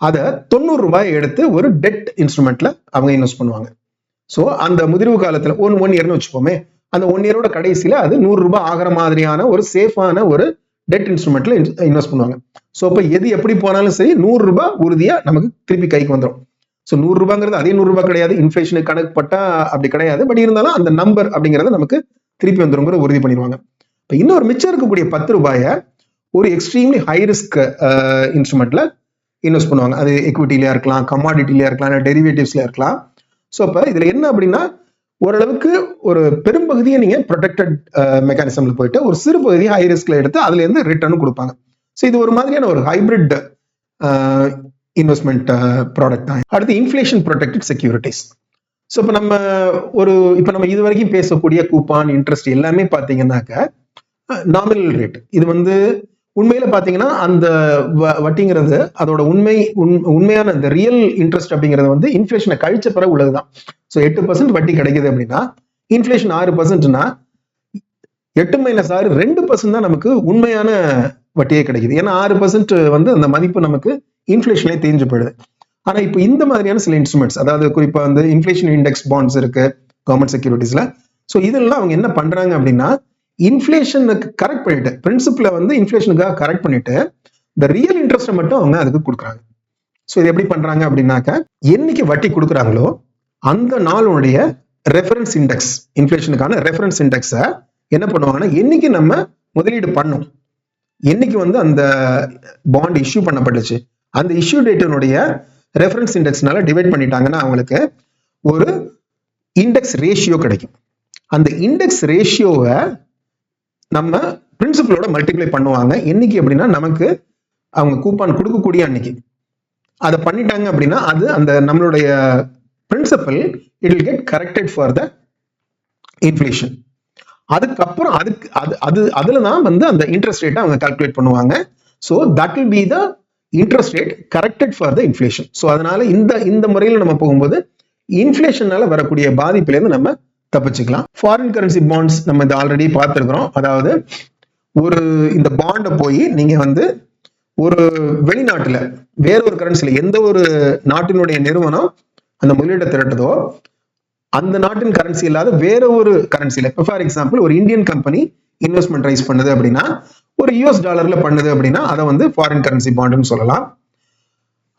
அதை 90 ரூபாய் எடுத்து ஒரு டெட் இன்ஸ்ட்ருமெண்ட்ல அவங்க இன்வெஸ்ட் பண்ணுவாங்க. ஸோ அந்த முதிர்வு காலத்துல ஒன் இயர்னு வச்சுப்போமே, அந்த 1 இயரோட கடைசியில அது 100 ரூபாய் ஆகிற மாதிரியான ஒரு சேஃபான ஒரு டெட் இன்ஸ்ட்ருமெண்ட்ல இன்வெஸ்ட் பண்ணுவாங்க. ஸோ இப்போ எது எப்படி போனாலும் சரி 100 ரூபாய் உறுதியா நமக்கு திருப்பி கைக்கு வந்துடும். ஸோ 100 ரூபாங்கிறது அதே 100 ரூபாய் கிடையாது, இன்ஃபிளேஷனுக்கு கணக்கு பட்டா அப்படி கிடையாது. பட் இருந்தாலும் அந்த நம்பர் அப்படிங்கறத நமக்கு திருப்பி வந்துருங்கிற உறுதி பண்ணிடுவாங்க. இப்போ இன்னொரு மிச்சம் இருக்கக்கூடிய 10 ரூபாயை ஒரு எக்ஸ்ட்ரீம்லி ஹை ரிஸ்க் இன்ஸ்ட்ருமெண்ட்ல இன்வெஸ்ட் பண்ணுவாங்க. அது எக்விட்டிலயா இருக்கலாம், கமாடிட்டிலயா இருக்கலாம், டெரிவேட்டிவ்ஸ்ல இருக்கலாம். ஸோ அப்ப இதுல என்ன அப்படின்னா, ஓரளவுக்கு ஒரு பெரும்பகுதியை நீங்க ப்ரொடெக்டட் மெக்கானிசம்ல போயிட்டு ஒரு சிறு பகுதியை ஹை ரிஸ்க்ல எடுத்து அதுல இருந்து ரிட்டர்ன் கொடுப்பாங்க. ஸோ இது ஒரு மாதிரியான ஒரு ஹைபிரிட் இன்வெஸ்ட்மெண்ட் ப்ராடக்ட் தான். அடுத்து இன்ஃபிளேஷன் ப்ரொடெக்டட் செக்யூரிட்டிஸ். ஸோ இப்போ நம்ம இது வரைக்கும் பேசக்கூடிய கூப்பான், இன்ட்ரெஸ்ட் எல்லாமே பார்த்தீங்கன்னாக்க நாமினல் ரேட். இது உண்மையில பாத்தீங்கன்னா அந்த வட்டிங்கிறது அதோட உண்மையான இந்த ரியல் இன்ட்ரெஸ்ட் அப்படிங்கிறது இன்ஃபிளேஷனை கழிச்ச பிறகு உள்ளதுதான். ஸோ 8% வட்டி கிடைக்குது அப்படின்னா இன்ஃபிளேஷன் 6%னா 8 - 6 2% தான் நமக்கு உண்மையான வட்டியே கிடைக்குது. ஏன்னா 6% அந்த மதிப்பு நமக்கு இன்ஃபிளேஷன்லேயே தேஞ்சு போயிடுது. ஆனா இப்போ இந்த மாதிரியான சில இன்ஸ்ட்ருமெண்ட்ஸ், அதாவது குறிப்பா இன்ஃபிளேஷன் இண்டெக்ஸ் பாண்ட்ஸ் இருக்கு கவர்மெண்ட் செக்யூரிட்டிஸ்ல. ஸோ இதெல்லாம் அவங்க என்ன பண்றாங்க அப்படின்னா, இன்ஃபிளேஷனுக்கு கரெக்ட் பண்ணிட்டு, பிரின்சிபலை இன்ஃபிளேஷனுக்காக கரெக்ட் பண்ணிட்டு இந்த ரியல் இன்ட்ரெஸ்ட்டை மட்டும் அவங்க அதுக்கு கொடுக்குறாங்க. ஸோ இது எப்படி பண்றாங்க அப்படின்னாக்க, என்னைக்கு வட்டி கொடுக்குறாங்களோ அந்த நாளுடைய ரெஃபரன்ஸ் இண்டெக்ஸ், இன்ஃபிளேஷனுக்கான ரெஃபரன்ஸ் இண்டெக்ஸை என்ன பண்ணுவாங்கன்னா, என்னைக்கு நம்ம முதலீடு பண்ணோம், என்னைக்கு அந்த பாண்ட் இஷ்யூ பண்ணப்பட்டுச்சு, அந்த இஷ்யூ டேட்டினுடைய ரெஃபரன்ஸ் இண்டெக்ஸ்னால டிவைட் பண்ணிட்டாங்கன்னா அவங்களுக்கு ஒரு இண்டெக்ஸ் ரேஷியோ கிடைக்கும். அந்த இண்டெக்ஸ் ரேஷியோவை நம்ம பிரின்சிபலோட மல்டிப்ளை பண்ணுவாங்க. என்னைக்கு அப்படின்னா, நமக்கு அவங்க கூப்பான் கொடுக்கக்கூடிய அன்னைக்கு அதை பண்ணிட்டாங்க அப்படின்னா அது அந்த நம்மளுடைய principal it will get corrected for the inflation. அதுக்கப்புறம் அதுல தான் அந்த இன்ட்ரெஸ்ட் ரேட்டை அவங்க கால்குலேட் பண்ணுவாங்க. So that will be the interest rate corrected for the inflation. So அதனால இந்த முறையில் நம்ம போகும்போது இன்ஃபிளேஷனால வரக்கூடிய பாதிப்புலேருந்து நம்ம தப்பிச்சுக்கலாம். ஃபாரின் கரன்சி பாண்ட்ஸ் நம்ம இதை ஆல்ரெடி பார்த்துருக்கிறோம். அதாவது இந்த பாண்டை போய் நீங்க ஒரு வெளிநாட்டுல வேற ஒரு கரன்சில, எந்த ஒரு நாட்டினுடைய நிறுவனம் அந்த முதலீட்டை திரட்டுதோ அந்த நாட்டின் கரன்சி இல்லாத வேற ஒரு கரன்சில, இப்போ ஃபார் எக்ஸாம்பிள் ஒரு இந்தியன் கம்பெனி இன்வெஸ்ட்மெண்ட் ரைஸ் பண்ணுது அப்படின்னா, ஒரு யூஎஸ் டாலர்ல பண்ணுது அப்படின்னா அதை ஃபாரின் கரன்சி பாண்டுன்னு சொல்லலாம்.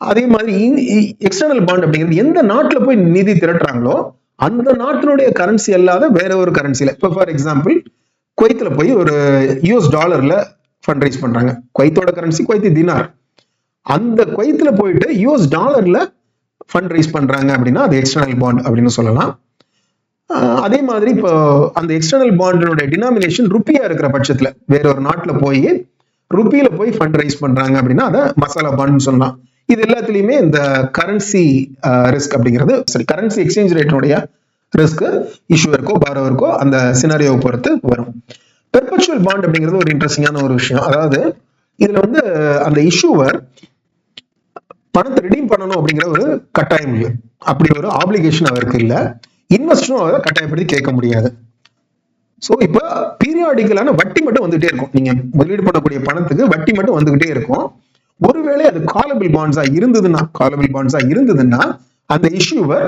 அதே மாதிரி எக்ஸ்டர்னல் பாண்ட் அப்படிங்கிறது எந்த நாட்டுல போய் நிதி திரட்டுறாங்களோ அந்த நாட்டினுடைய கரன்சி அல்லாத வேற ஒரு கரன்சில, இப்போ ஃபார் எக்ஸாம்பிள் குவைத்துல போய் ஒரு யூஎஸ் டாலர்ல ஃபண்ட் ரைஸ் பண்றாங்க. குவைத்தோட கரன்சி குவைத்தி தினார். அந்த குவைத்துல போயிட்டு யூஎஸ் டாலர்ல ஃபண்ட் ரைஸ் பண்றாங்க அப்படின்னா அது எக்ஸ்டர்னல் பாண்ட் அப்படின்னு சொல்லலாம். அதே மாதிரி இப்போ அந்த எக்ஸ்டர்னல் பாண்டினுடைய டினாமினேஷன் ருப்பியா இருக்கிற பட்சத்துல வேற ஒரு நாட்டுல போய் ருப்பியில போய் ஃபண்ட் ரைஸ் பண்றாங்க அப்படின்னா அதை மசாலா பாண்ட்னு சொல்லலாம். இது எல்லாத்துலயுமே இந்த கரன்சி ரிஸ்க் அப்படிங்கிறது, சரி, கரன்சி எக்ஸ்சேஞ்ச் ரேட்டினுடைய ரிஸ்க் இஷ்யூவருக்கோ பாரோவருக்கோ அந்த சினாரியோவை பொறுத்து வரும். பெர்பச்சுவல் பாண்ட் அப்படிங்கிறது ஒரு இன்ட்ரெஸ்டிங்கான ஒரு விஷயம். அதாவது இதுல அந்த இஷ்யூவர் பணத்தை ரிடீம் பண்ணணும் அப்படிங்கிற ஒரு கட்டாயம் இல்லை, அப்படி ஒரு ஆப்ளிகேஷன் அவருக்கு இல்லை. இன்வெஸ்டரும் அவரை கட்டாயப்படுத்தி கேட்க முடியாது. ஸோ இப்போ பீரியாடிக்கலான வட்டி மட்டும் வந்துகிட்டே இருக்கும். நீங்க முதலீடு பண்ணக்கூடிய பணத்துக்கு வட்டி மட்டும் வந்துகிட்டே இருக்கும். ஒருவேளை அது காலபிள் பாண்ட்ஸா இருந்ததுன்னா அந்த இஷ்யூவர்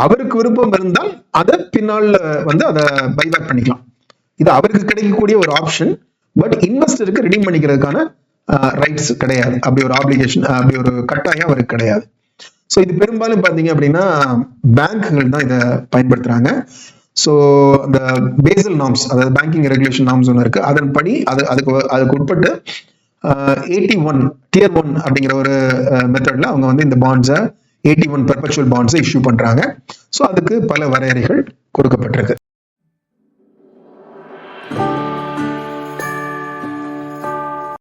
அவருக்கு விருப்பம் இருந்தால் அதை பின்னால் அதை பைபேக் பண்ணிக்கலாம். இது அவருக்கு கிடைக்கக்கூடிய ஒரு ஆப்ஷன். பட் இன்வெஸ்டருக்கு ரிடீம் பண்ணிக்கிறதுக்கான ரைட்ஸ் கிடையாது. அப்படி ஒரு ஆப்ளிகேஷன், அப்படி ஒரு கட்டாயம் அவருக்கு கிடையாது. ஸோ இது பெரும்பாலும் பார்த்தீங்க அப்படின்னா பேங்க்குகள் தான் இதை பயன்படுத்துறாங்க. ஸோ இந்த பேசல் நார்ம்ஸ், அதாவது பேங்கிங் ரெகுலேஷன் நார்ம்ஸ் ஒன்று இருக்கு. அதன்படி அதுக்கு உட்பட்டு 81 Tier 1 அப்படிங்கிற ஒரு மெத்தட்ல அவங்க இந்த பாண்ட்ஸை 81 பெர்பச்சுவல் பாண்ட்ஸை இஷ்யூ பண்றாங்க. ஸோ அதுக்கு பல வரையறைகள் கொடுக்கப்பட்டிருக்கு.